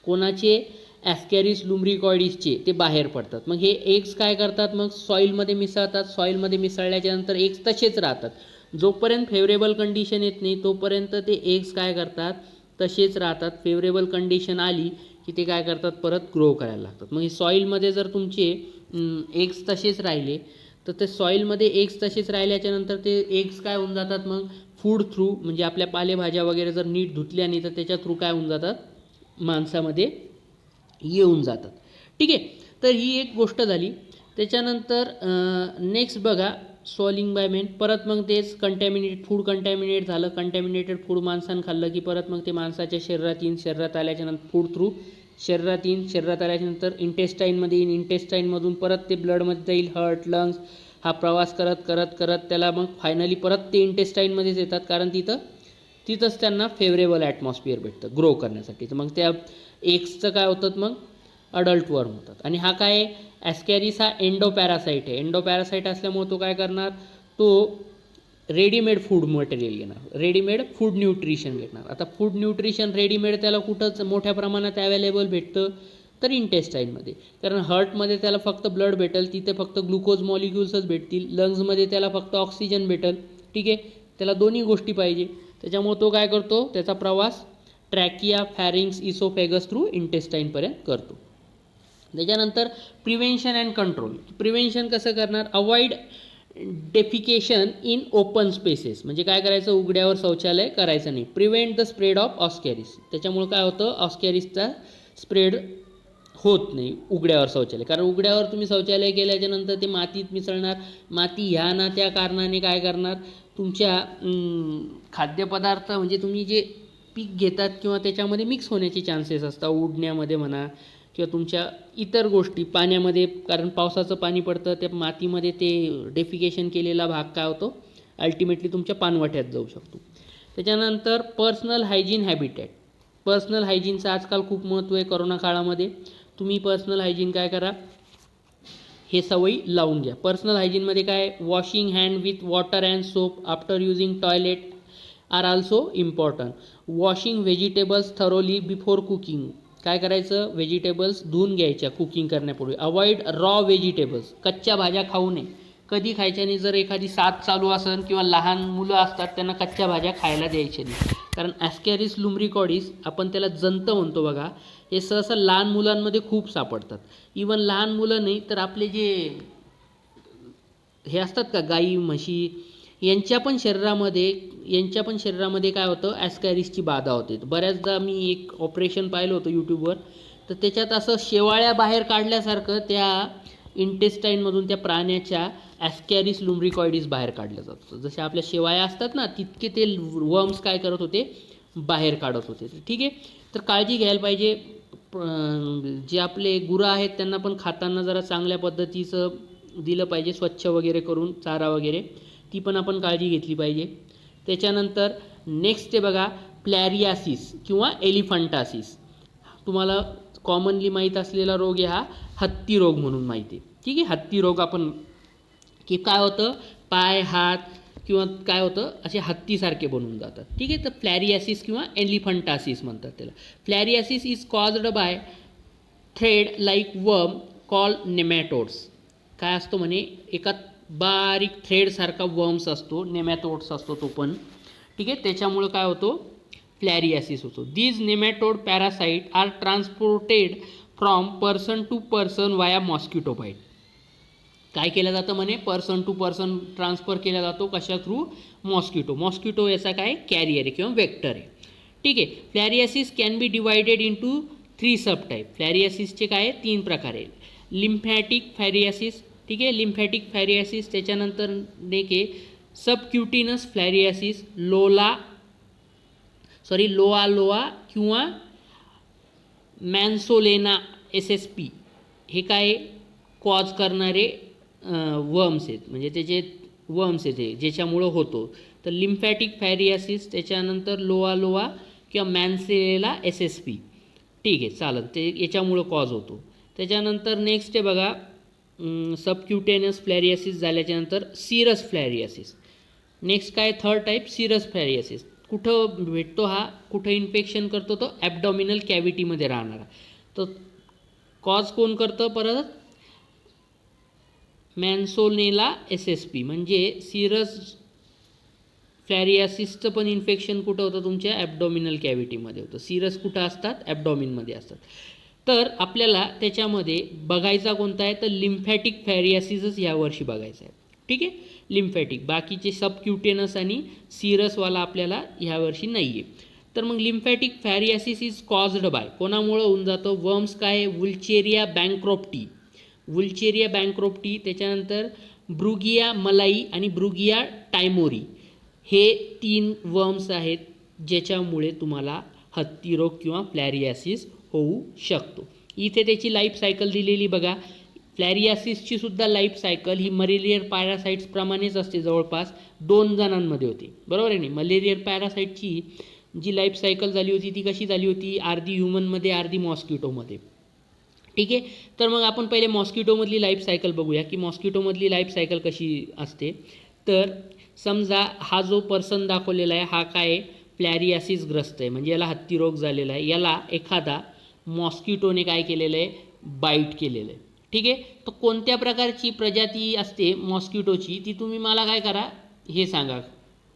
कोणाचे, ॲस्कॅरिस लुम्ब्रिकॉइडिसचे, ते बाहेर पडतात. मग हे एग्स काय करतात, मग सॉईलमध्ये मिसळतात. सॉईलमध्ये मिसळल्याच्या नंतर एग्स तसेच राहतात. जोपर्यंत फेवरेबल कंडिशन येत नाही तोपर्यंत ते एग्स काय करतात, तसेच राहतात. फेवरेबल कंडिशन आली की ते काय करतात, परत ग्रो करायला लागतात. मग हे सॉईलमध्ये जर तुमचे एग्स तसेच राहिले तर ते सॉईलमध्ये एग्स तसेच राहिल्याच्या नंतर ते एग्स काय होऊन जातात, मग फूड थ्रू, म्हणजे आपल्या पालेभाज्या वगैरे जर नीट धुतल्या नाही तर त्याच्या थ्रू काय होऊन जातात, माणसामध्ये येऊन जातात. ठीक आहे, तर ही एक गोष्ट झाली. त्याच्यानंतर नेक्स्ट बघा, सॉलिंग बाय मेन. परत मग तेच फूड कंटॅमिनेट झालं. कंटॅमिनेटेड फूड माणसानं खाल्लं की परत मग ते माणसाच्या शरीरात आल्याच्या नंतर फूड थ्रू शरीरात आल्याच्यानंतर इंटेस्टाईनमध्ये येईन. इंटेस्टाईनमधून परत ते ब्लडमध्ये जाईल, हार्ट, लंग्स, हा प्रवास करत करत करत त्याला मग फायनली परत ते इंटेस्टाईनमध्येच येतात, कारण तिथंच त्यांना फेवरेबल ॲटमॉस्फिअर भेटतं ग्रो करण्यासाठी. तर मग त्या एग्सचं काय होतं, मग अडल्ट वर्म होतात. आणि हा काय ॲस्कॅरिस हा एंडोपॅरासाईट आहे. एंडोपॅरासाईट असल्यामुळे तो काय करणार, तो रेडीमेड फूड मटेरियल घेणार, रेडीमेड फूड न्यूट्रिशन घेणार. आता फूड न्यूट्रिशन रेडीमेड त्याला कुठंच मोठ्या प्रमाणात अवेलेबल भेटतं, तर इंटेस्टाईनमध्ये. कारण हार्टमध्ये त्याला फक्त ब्लड भेटेल, तिथे फक्त ग्लुकोज मॉलिक्युल्सच भेटतील. लंग्समध्ये त्याला फक्त ऑक्सिजन भेटेल. ठीक आहे, त्याला दोन्ही गोष्टी पाहिजे. त्याच्यामुळे तो काय करतो, त्याचा प्रवास ट्रॅकिया, फॅरिंग्स, इसोफेगस थ्रू इंटेस्टाईनपर्यंत करतो. त्याच्यानंतर प्रिव्हेन्शन अँड कंट्रोल. प्रिव्हेन्शन कसं करणार, avoid defecation in open spaces. म्हणजे काय करायचं, उघड्यावर शौचालय करायचं नाही. Prevent the spread of ascaris. त्याच्यामुळे काय होतं, ऑस्कॅरिसचा स्प्रेड होत नाही उघड्यावर शौचालय. कारण उघड्यावर तुम्ही शौचालय केल्याच्यानंतर ते मातीत मिसळणार. माती ह्या ना त्या कारणाने काय करणार, तुमच्या खाद्यपदार्थ म्हणजे तुम्ही जे पीक घेतात किंवा त्याच्यामध्ये मिक्स होण्याचे चान्सेस असतात, उडण्यामध्ये म्हणा किंवा तुमच्या इतर गोष्टी पाण्यामध्ये. कारण पावसाचं पाणी पडतं, त्या मातीमध्ये ते डेफिकेशन केलेला भाग काय होतो, अल्टिमेटली तुमच्या पाणवठ्यात जाऊ शकतो. त्याच्यानंतर पर्सनल हायजीन हॅबिटॅट. पर्सनल हायजीनचं आजकाल खूप महत्त्व आहे कोरोना काळामध्ये. तुम्ही पर्सनल हायजीन काय करा, हे सवयी लावून घ्या. पर्सनल हायजीनमध्ये काय, washing hand with water and soap after using toilet are also important. Washing vegetables thoroughly before cooking. काय करायचं, व्हेजिटेबल्स धुवून घ्यायच्या कुकिंग करण्यापूर्वी. Avoid raw vegetables. कच्च्या भाज्या खाऊ नये. कधी खायच्या नाही, जर एखादी साथ चालू असेल किंवा लहान मुलं असतात त्यांना कच्च्या भाज्या खायला द्यायच्या नाही. कारण ॲस्कॅरिस लुम्ब्रिकॉडिस आपण त्याला जंत म्हणतो बघा, हे सहसा लहान मुलांमध्ये खूप सापडतात. इवन लहान मुलं नाही तर आपले जे हे असतात का गाई म्हशी, यांच्या पण शरीरामध्ये काय होतं, ॲस्कॅरिसची बाधा होते. बऱ्याचदा मी एक ऑपरेशन पाहिलं होतं यूट्यूबवर, तर त्याच्यात असं शेवाळ्या बाहेर काढल्यासारखं त्या इंटेस्टाईनमधून त्या प्राण्याच्या ॲस्कॅरिस लुम्ब्रिकॉइडिस बाहेर काढलं जातं. जसे आपल्या शेवाळ्या असतात ना, तितके ते वर्म्स काय करत होते, बाहेर काढत होते. ठीक आहे, तर काळजी घ्यायला पाहिजे. जे आपले गुरं आहेत त्यांना पण खाताना जरा चांगल्या पद्धतीचं दिलं पाहिजे, स्वच्छ वगैरे करून चारा वगैरे, ती पण आपण काळजी घेतली पाहिजे. त्याच्यानंतर नेक्स्ट आहे बघा, प्लॅरियासिस किंवा एलिफंटासिस. तुम्हाला कॉमनली माहीत असलेला रोग आहे हा हत्ती रोग म्हणून माहिती आहे. ठीक आहे, हत्ती रोग आपण की काय होतं, पाय हात किंवा काय होतं असे हत्तीसारखे बनून जातात. ठीक आहे, तर फ्लॅरियासिस किंवा एलिफंटासिस म्हणतात त्याला. Filariasis is caused by thread like worm call nematodes. काय असतो म्हणे, एका बारीक थ्रेडसारखा वर्म्स असतो, नेमॅटोड्स असतो तो पण. ठीक आहे, त्याच्यामुळं काय होतो, फ्लॅरियासिस होतो. These nematode parasite are transported from person to person via mosquito bite. काय केलं जातं म्हणे, पर्सन टू पर्सन ट्रान्सफर केला जातो, कशा थ्रू, मॉस्किटो याचा काय कॅरियर आहे किंवा वेक्टर आहे. ठीक आहे, filariasis can be divided into 3 subtype. फ्लॅरियासिसचे काय 3 प्रकार आहे. Lymphatic filariasis. ठीक आहे, लिम्फॅटिक फॅरियासिस. त्याच्यानंतर नेके सबक्युटिनस फ्लॅरियासिस, लोआ किंवा मॅन्सोलेना SSP. हे काय कॉज करणारे वर्म्स आहेत, म्हणजे त्याचे वर्म्स आहेत हे ज्याच्यामुळं होतो. तर लिम्फॅटिक फॅरियासिस, त्याच्यानंतर लोआ किंवा मॅन्सेलेला SSP. ठीक आहे, चालेल, ते याच्यामुळं कॉज होतो. त्याच्यानंतर नेक्स्ट आहे बघा, सबक्युटेनियस फ्लॅरियासिस झाल्याच्यानंतर सिरस फ्लॅरियासिस. नेक्स्ट काय, थर्ड टाईप सिरस फ्लॅरियासिस. कुठं भेटतो हा, कुठं इन्फेक्शन करतो, तो ॲबडॉमिनल कॅव्हिटीमध्ये राहणारा. तर कॉज कोण करतं, परत मॅन्सोलेला SSP. म्हणजे सिरस फ्लॅरियासिसचं पण इन्फेक्शन कुठं होतं, तुमच्या ॲबडॉमिनल कॅव्हिटीमध्ये होतं. सिरस कुठं असतात, ॲबडॉमिनमध्ये असतात. तर आपल्याला त्याच्यामध्ये बघायचा कोणता आहे, तर लिम्फॅटिक फॅरियासिसच यावर्षी बघायचा आहे. ठीक आहे, लिम्फॅटिक. बाकीचे सबक्युटेनस आणि सिरसवाला आपल्याला ह्यावर्षी नाही आहे. तर मग लिम्फॅटिक फॅरियासिस इज कॉज्ड बाय, कोणामुळं होऊन जातं, वर्म्स काय, वुल्चेरिया बँक्रोप्टी. त्याच्यानंतर ब्रुगिया मलाई आणि ब्रुगिया टायमोरी. हे 3 वर्म्स आहेत ज्याच्यामुळे तुम्हाला हत्तीरोग किंवा फ्लॅरियासिस होऊ शकतो. इथे त्याची लाईफ सायकल दिलेली बघा. फ्लॅरियासिसची सुद्धा लाईफ सायकल ही मलेरियर पॅरासाइट्सप्रमाणेच असते, जवळपास 2 जणांमध्ये होते, बरोबर आहे नाही. मलेरियर पॅरासाइटची जी लाईफ सायकल झाली होती ती कशी झाली होती, अर्धी ह्युमनमध्ये अर्धी मॉस्किटोमध्ये. ठीक आहे, तर मग आपण पहिले मॉस्किटोमधली लाईफ सायकल बघूया की मॉस्किटोमधली लाईफ सायकल कशी असते. तर समजा हा जो पर्सन दाखवलेला आहे हा काय आहे, फ्लॅरियासिसग्रस्त आहे, म्हणजे याला हत्तीरोग झालेला आहे, याला एखादा मॉस्किटोने काय केलेलं आहे, बाईट केलेलं आहे. ठीक आहे, तर कोणत्या प्रकारची प्रजाती असते मॉस्किटोची ती तुम्ही मला काय करा हे सांगा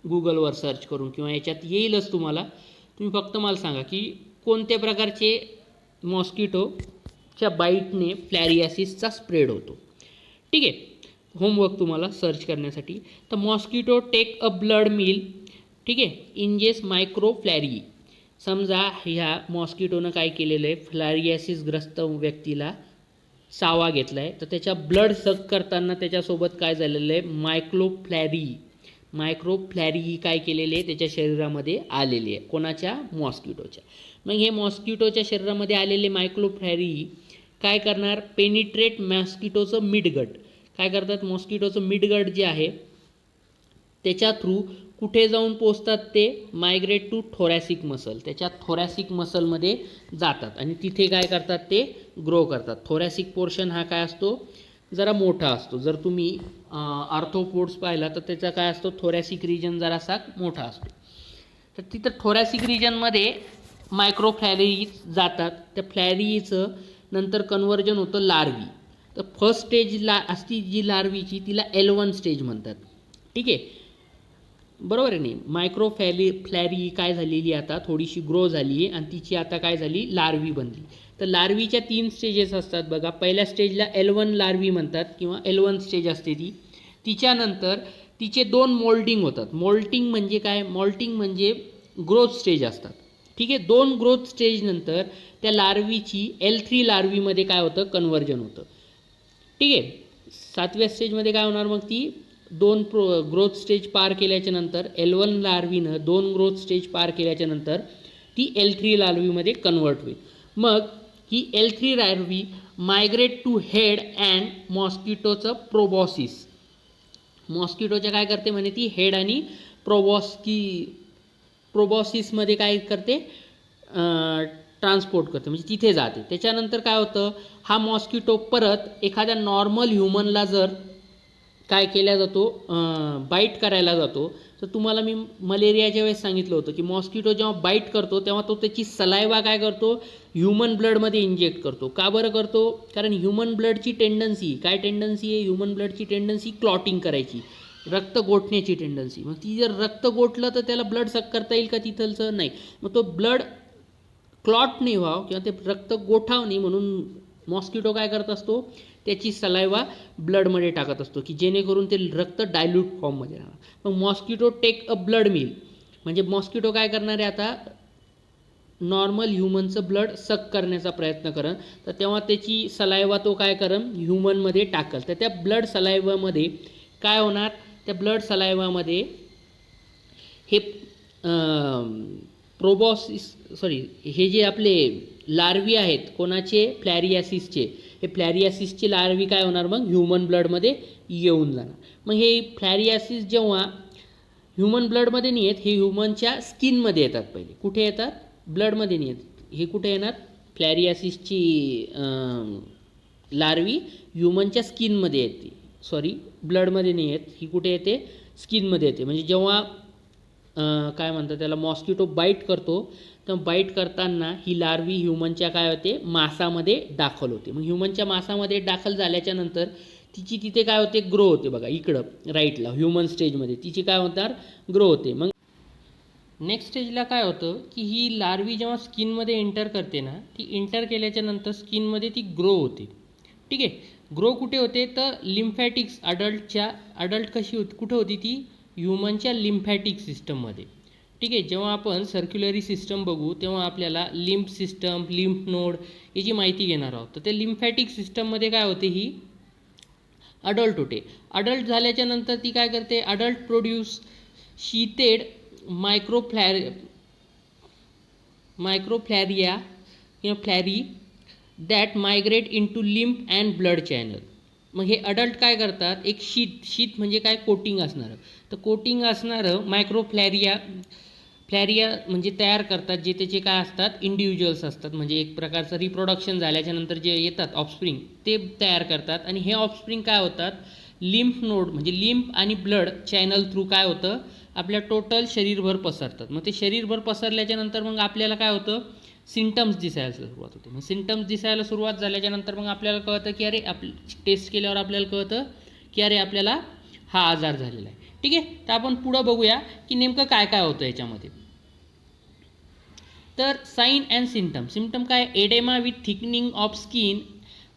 गुगलवर सर्च करून, किंवा याच्यात येईलच तुम्हाला, तुम्ही फक्त मला सांगा की कोणत्या प्रकारचे मॉस्किटोच्या बाईटने फ्लॅरियासिसचा स्प्रेड होतो. ठीक आहे, होमवर्क तुम्हाला सर्च करण्यासाठी. तर mosquito take a blood meal, ठीक आहे, इंजेस मायक्रो फ्लॅरी. समजा ह्या मॉस्किटोनं काय केलेलं आहे, फ्लॅरियासिसग्रस्त व्यक्तीला चावा घेतला आहे, तर त्याच्या ब्लड सक करताना त्याच्यासोबत काय झालेलं आहे, मायक्रोफ्लॅरी काय केलेले आहे त्याच्या शरीरामध्ये आलेली आहे, कोणाच्या, मॉस्किटोच्या. मग हे मॉस्किटोच्या शरीरामध्ये आलेले मायक्रोफ्लॅरी काय करणार, पेनिट्रेट मॉस्किटोचं मिडगट. काय करतात, मॉस्किटोचं मिडगट जे आहे त्याच्या थ्रू कुठे जाऊन पोचतात, ते मायग्रेट टू थोरॅसिक मसल, त्याच्या थोरॅसिक मसलमध्ये जातात आणि तिथे काय करतात, ते ग्रो करतात. थोरॅसिक पोर्शन हा काय असतो, जरा मोठा असतो. जर तुम्ही आर्थ्रोपोड्स पाहिला तर त्याचा काय असतो, थोरॅसिक रिजन जरासा मोठा असतो. तर तिथं थोरॅसिक रिजनमध्ये मायक्रोफ्लॅरी जातात. त्या फ्लॅरीचं नंतर कन्व्हर्जन होतं लार्वी. तर फर्स्ट स्टेज असती जी लार्वीची तिला L1 स्टेज म्हणतात. ठीक आहे, बरोबर आहे नाही. फ्लॅरी काय झालेली आता थोडीशी ग्रो झाली आहे आणि तिची आता काय झाली, लार्वी बनली. तर लार्वीच्या 3 स्टेजेस असतात बघा. पहिल्या स्टेजला L1 लार्वी म्हणतात किंवा L1 स्टेज असते ती. तिच्यानंतर तिचे 2 मोल्टिंग होतात. मोल्टिंग म्हणजे काय, मोल्टिंग म्हणजे ग्रोथ स्टेज असतात. ठीक आहे, 2 ग्रोथ स्टेजनंतर त्या लार्वीची L3 लार्वीमध्ये काय होतं, कन्व्हर्जन होतं. ठीक आहे, 7व्या स्टेजमध्ये काय होणार, मग ती 2 ग्रोथ स्टेज पार केल्याच्या नंतर L1 लार्वीनं 2 ग्रोथ स्टेज पार केल्याच्या नंतर ती L3 लार्वीमध्ये कन्वर्ट होईल. मग ही L3 larvae migrate to head and मॉस्किटोचं प्रोबॉसिस. मॉस्किटोच्या काय करते म्हणे, ती हेड आणि प्रोबॉसिसमध्ये काय करते, ट्रान्सपोर्ट करते, म्हणजे तिथे जाते. त्याच्यानंतर काय होतं, हा मॉस्किटो परत एखाद्या नॉर्मल ह्युमनला जर काय केला जातो, बाईट करायला जातो. तर तुम्हाला मी मलेरियाच्या वेळेस सांगितलं होतं की मॉस्किटो जेव्हा बाईट करतो तेव्हा तो त्याची सलायवा काय करतो, ह्युमन ब्लडमध्ये इंजेक्ट करतो. का बरं करतो, कारण ह्युमन ब्लडची टेंडन्सी काय, टेंडन्सी आहे ह्युमन ब्लडची टेंडन्सी क्लॉटिंग करायची, रक्त गोठण्याची टेंडन्सी. मग ती जर रक्त गोठलं तर त्याला ब्लड सक करता येईल का, तिथलचं नाही. मग तो ब्लड क्लॉट नाही व्हावं किंवा ते रक्त गोठाव नाही म्हणून मॉस्किटो काय करत असतो, त्याची सलायवा ब्लडमध्ये टाकत असतो की जेणेकरून ते रक्त डायल्यूट फॉर्ममध्ये राहणार. मग mosquito take a blood meal म्हणजे मॉस्किटो काय करणार आहे, आता नॉर्मल ह्युमनचं ब्लड सक करण्याचा प्रयत्न करन, तर तेव्हा त्याची सलायवा तो काय करन, ह्युमनमध्ये टाकल. तर त्या ब्लड सलायवामध्ये काय होणार, त्या ब्लड सलायवामध्ये हे हे जे आपले लार्वी आहेत कोणाचे, फ्लॅरियासिसचे, हे फ्लॅरियासिसचे लार्वी काय होणार, मग ह्युमन ब्लडमध्ये येऊन जाणार. मग हे फ्लॅरियासिस जेव्हा ह्युमन ब्लडमध्ये नाही येत, हे ह्युमनच्या स्किनमध्ये येतात. पहिले कुठे येतात, ब्लडमध्ये नाही येत. हे कुठे येणार, फ्लॅरियासिसची लार्वी ह्युमनच्या स्किनमध्ये येते, ब्लडमध्ये नाही येत. ही कुठे येते, स्किनमध्ये येते. म्हणजे जेव्हा काय म्हणतात त्याला, मॉस्किटो बाईट करतो, तर बाईट करताना ही लार्वी ह्युमनच्या काय होते, मासामध्ये दाखल होते. मग ह्युमनच्या मासामध्ये दाखल झाल्याच्या नंतर तिची तिथे काय होते, ग्रो होते. बघा इकडं राईटला ह्युमन स्टेजमध्ये तिची काय होणार, ग्रो होते. मग नेक्स्ट स्टेजला काय होतं की ही लार्वी जेव्हा स्किनमध्ये एंटर करते ना, ती एंटर केल्याच्या नंतर स्किनमध्ये ती ग्रो होते. ठीक आहे, ग्रो कुठे होते, तर लिम्फॅटिक्स अडल्ट कशी होती, कुठे होती ती, ह्युमनच्या लिम्फॅटिक सिस्टममध्ये. ठीक आहे, जेव्हा आपण सर्क्युलरी सिस्टम बघू तेव्हा आपल्याला लिम्फ सिस्टम, लिम्फ नोड याची माहिती घेणार आहोत. तर ते लिम्फॅटिक सिस्टममध्ये काय होते, ही अडल्ट होते. अडल्ट झाल्याच्या नंतर ती काय करते, अडल्ट प्रोड्यूस शीतेड मायक्रोफ्लॅरिया किंवा filaria that migrate in to lymph and blood channel. मग हे अडल्ट काय करतात, एक शीत म्हणजे काय, कोटिंग असणारं. तर कोटिंग असणारं मायक्रोफ्लॅरिया म्हणजे तयार करतात, जे त्याचे काय असतात, इंडिव्हिज्युअल्स असतात. म्हणजे एक प्रकारचं रिप्रोडक्शन झाल्याच्यानंतर जे येतात ऑफस्प्रिंग ते तयार करतात. आणि हे ऑफस्प्रिंग काय होतात, लिम्फ नोड म्हणजे लिम्फ आणि ब्लड चॅनल थ्रू काय होतं, आपल्या टोटल शरीरभर पसरतात. मग ते शरीरभर पसरल्याच्यानंतर मग आपल्याला काय होतं, सिम्टम्स दिसायला सुरुवात होते. मग सिम्टम्स दिसायला सुरुवात झाल्याच्यानंतर मग आपल्याला कळतं की अरे, टेस्ट केल्यावर आपल्याला कळतं की अरे आपल्याला हा आजार झालेला आहे. ठीक आहे, तर आपण पुढं बघूया की नेमकं काय काय होतं याच्यामध्ये. तर साईन अँड सिम्टम काय, oedema with thickening of skin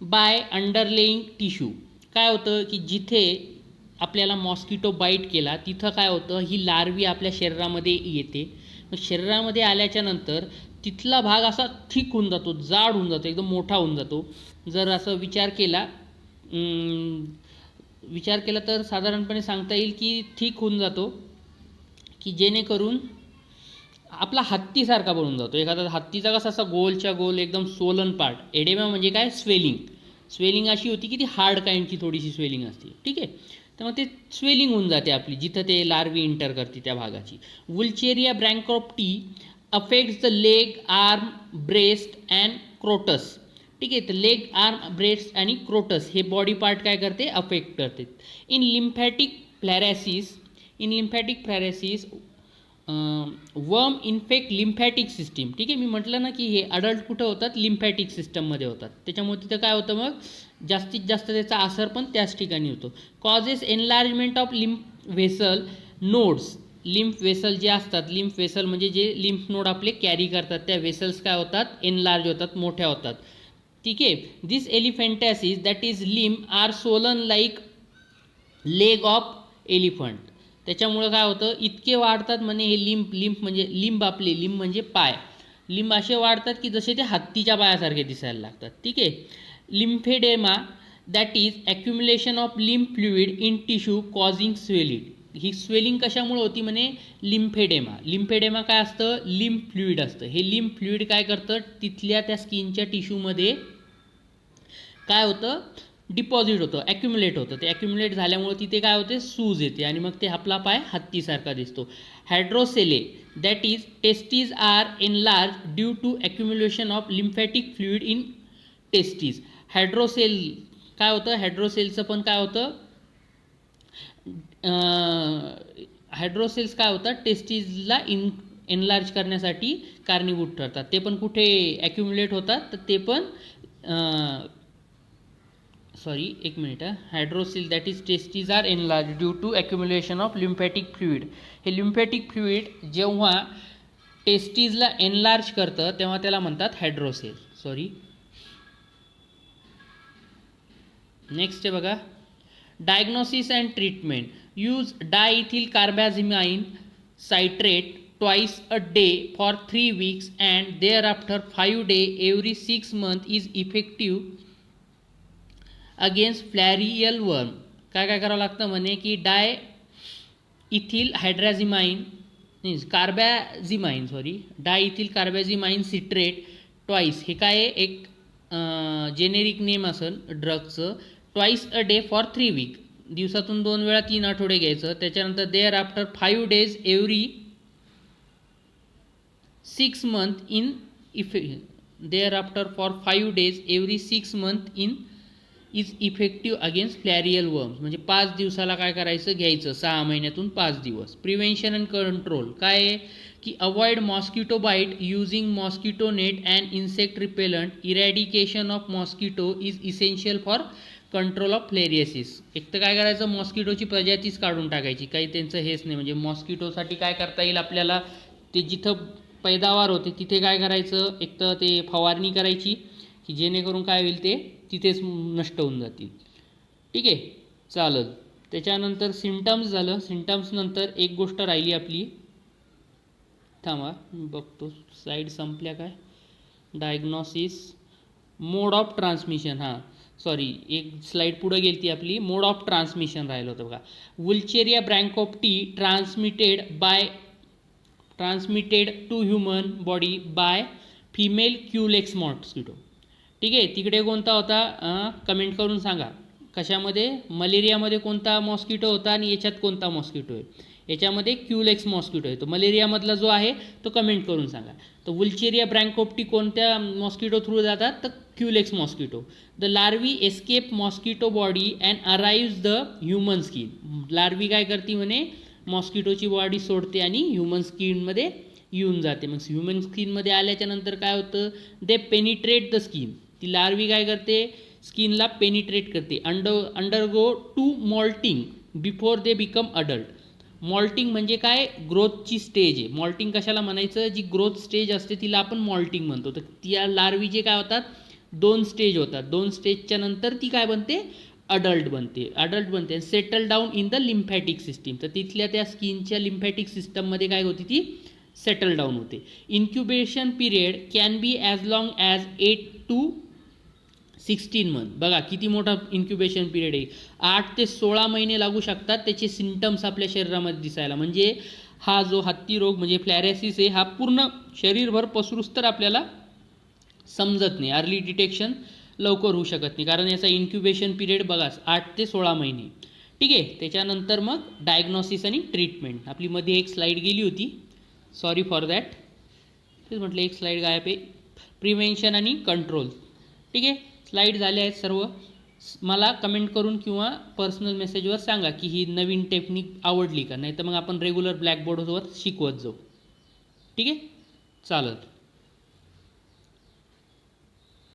by underlying tissue. काय होतं की जिथे आपल्याला मॉस्किटो बाईट केला तिथं काय होतं, ही लार्वी आपल्या शरीरामध्ये येते. मग शरीरामध्ये आल्याच्या नंतर तिथला भाग असा थिक होऊन जातो, जाड होऊन जातो, एकदम मोठा होऊन जातो. जर असं विचार केला तर साधारणपणे सांगता येईल की थिक होऊन जातो, की जेणेकरून आपला हत्तीसारखा बनून जातो. एखादा हत्तीचा कसा असा गोलच्या गोल एकदम सोलन पार्ट. एडेमा म्हणजे काय, स्वेलिंग अशी होती की ती हार्ड काइंडची थोडीशी स्वेलिंग असते. ठीक आहे, तर मग ते स्वेलिंग होऊन जाते आपली जिथं ते लार्वी इंटर करते त्या भागाची. Wuchereria bancrofti affects the leg, arm, breast and scrotum. ठीक आहे, तर लेग, आर्म, ब्रेस्ट आणि क्रोटस हे बॉडी पार्ट काय करते, अफेक्ट करते. In lymphatic filariasis worm infect lymphatic system. ठीक आहे, मी म्हटलं ना की हे अडल्ट कुठं होतात, लिम्फॅटिक सिस्टममध्ये होतात. त्याच्यामुळे तिथं काय होतं, मग जास्तीत जास्त त्याचा असर पण त्याच ठिकाणी होतो. Causes enlargement of lymph vessel nodes. Lymph vessel जे असतात, लिम्फ वेसल म्हणजे जे लिम्फ नोड आपले कॅरी करतात, त्या वेसल्स काय होतात, एनलार्ज होतात, मोठ्या होतात. ठीक आहे, this elephantiasis that is lymph are swollen like leg of elephant. त्याच्यामुळं काय होतं, इतके वाढतात म्हणे हे लिम्फ म्हणजे लिंब म्हणजे पाय, लिंब असे वाढतात की जसे ते हत्तीच्या पायासारखे दिसायला लागतात. ठीक आहे, lymphoedema that is ॲक्युम्युलेशन of lymph fluid in tissue causing swelling. He swelling कशामुळे होती म्हणे, लिम्फेडेमा काय असतं, लिम्फ फ्लुइड असतं. हे लिम्फ फ्लुइड काय करतं, तिथल्या त्या स्किनच्या टिश्यूमध्ये काय होतं, डिपॉझिट होतं, ॲक्युम्युलेट होतं. ते ॲक्युम्युलेट झाल्यामुळे तिथे काय होते, सूज येते आणि मग ते आपला पाय हत्तीसारखा दिसतो. Hydrocele that is testes are enlarge due to accumulation of lymphatic fluid in testes. Hydrocele काय होतं, हायड्रोसेलचं पण काय होतं, हायड्रोसेल्स काय होतात, टेस्टीजला एनलार्ज करण्यासाठी कारणीभूत ठरतात. ते पण कुठे ॲक्युम्युलेट होतात, तर ते पण hydrocele that is testes are enlarge due to accumulation of lymphatic fluid. हे लिम्फॅटिक फ्लुइड जेव्हा टेस्टीजला एनलार्ज करतं तेव्हा त्याला म्हणतात हायड्रोसेल. नेक्स्ट आहे बघा, diagnosis and treatment. Use diethylcarbamazine citrate twice a day for 3 weeks and thereafter 5 days every 6 months is effective against फ्लॅरियल वर्म. काय काय करावं लागतं म्हणे की डायइथिल कार्बॅझिमाइन सिट्रेट ट्वाईस. हे काय आहे, एक जेनेरिक नेम असेल ड्रगचं. Twice a day for 3 week, दिवसातून 2 वेळा 3 आठवडे घ्यायचं. त्याच्यानंतर thereafter 5 days every 6 months in thereafter for 5 days every 6 months in is effective against filarial worms. म्हणजे 5 दिवसाला काय करायचं, घ्यायचं, 6 महिन्यातून 5 दिवस. प्रिव्हेन्शन अँड कंट्रोल काय आहे की avoid mosquito bite using mosquito net and insect repellent. Eradication of mosquito is essential for control of filariasis. एक तर काय करायचं, मॉस्किटोची प्रजातीच काढून टाकायची, काही त्यांचं हेच नाही. म्हणजे मॉस्किटोसाठी काय करता येईल आपल्याला, ते जिथं पैदावार होते तिथे काय करायचं, एक तर ते फवारणी करायची की जेणेकरून काय होईल, ते तिथेच नष्ट होऊन जातील. ठीक आहे, चालेल. त्याच्यानंतर सिम्टम्स झालं. सिम्टम्स नंतर एक गोष्ट राहिली आपली, थांबा बघतो स्लाईड संपल्या काय, डायग्नोसिस, मोड ऑफ ट्रान्समिशन. एक स्लाईड पुढे गेली ती आपली, मोड ऑफ ट्रान्समिशन राहिलं होतं बघा. Wuchereria bancrofti transmitted to human body by female Culex mosquito. ठीक आहे. तिकडे कोणता होता कमेंट करून सांगा. कशामध्ये? मलेरियामध्ये कोणता मॉस्किटो होता आणि याच्यात कोणता मॉस्किटो आहे? याच्यामध्ये क्युलेक्स मॉस्किटो आहे. तो मलेरियामधला जो आहे तो कमेंट करून सांगा. तर वुल्चेरिया ब्रँकोप्टी कोणत्या मॉस्किटो थ्रू जातात? तर Culex mosquito. The larvae escape mosquito body and arrives the human skin. Larvae काय करते म्हणे? मॉस्किटोची बॉडी सोडते आणि ह्युमन स्किनमध्ये येऊन जाते. मग ह्युमन स्किनमध्ये आल्याच्या नंतर काय होतं? They penetrate the skin. ती लार्वी काय करते? स्किनला पेनिट्रेट करते. Undergo two moulting before they become adult. Moulting म्हणजे काय? ग्रोथची स्टेज आहे. मॉल्टिंग कशाला म्हणायचं? जी ग्रोथ स्टेज असते तिला आपण मॉल्टिंग म्हणतो. तर त्या लार्वीचे काय होतात? 2 स्टेज होतात. 2 स्टेजच्या नंतर ती काय बनते? अडल्ट बनते. Settle down in the lymphatic system. तर तिथल्या त्या स्किनच्या लिम्फॅटिक सिस्टममध्ये काय होती? ती सेटल डाऊन होते. Incubation period can be as long as 8 to 16 month. बघा किती मोठा इन्क्युबेशन पिरियड आहे. 8 ते 16 महिने लागू शकतात त्याचे सिम्टम्स आपल्या शरीरामध्ये दिसायला. म्हणजे हा जो हत्ती रोग म्हणजे फ्लॅरेसिस आहे हा पूर्ण शरीरभर पसरूस तर आपल्याला समजत नाही. अर्ली डिटेक्शन लवकर होऊ शकत नाही कारण याचा इन्क्युबेशन पिरियड बघा 8 ते 16 महिने. ठीक आहे. त्याच्यानंतर मग डायग्नॉसिस आणि ट्रीटमेंट. आपली मध्ये एक स्लाईड गेली होती, सॉरी फॉर दॅट. तेच म्हटलं एक स्लाईड गायब आहे. प्रिव्हेन्शन आणि कंट्रोल. ठीक आहे. स्लाईड झाल्या आहेत सर्व. मला कमेंट करून किंवा पर्सनल मेसेजवर सांगा की ही नवीन टेक्निक आवडली का? नाही तर मग आपण रेग्युलर ब्लॅकबोर्डवर शिकवत जाऊ. ठीक आहे. चालेल.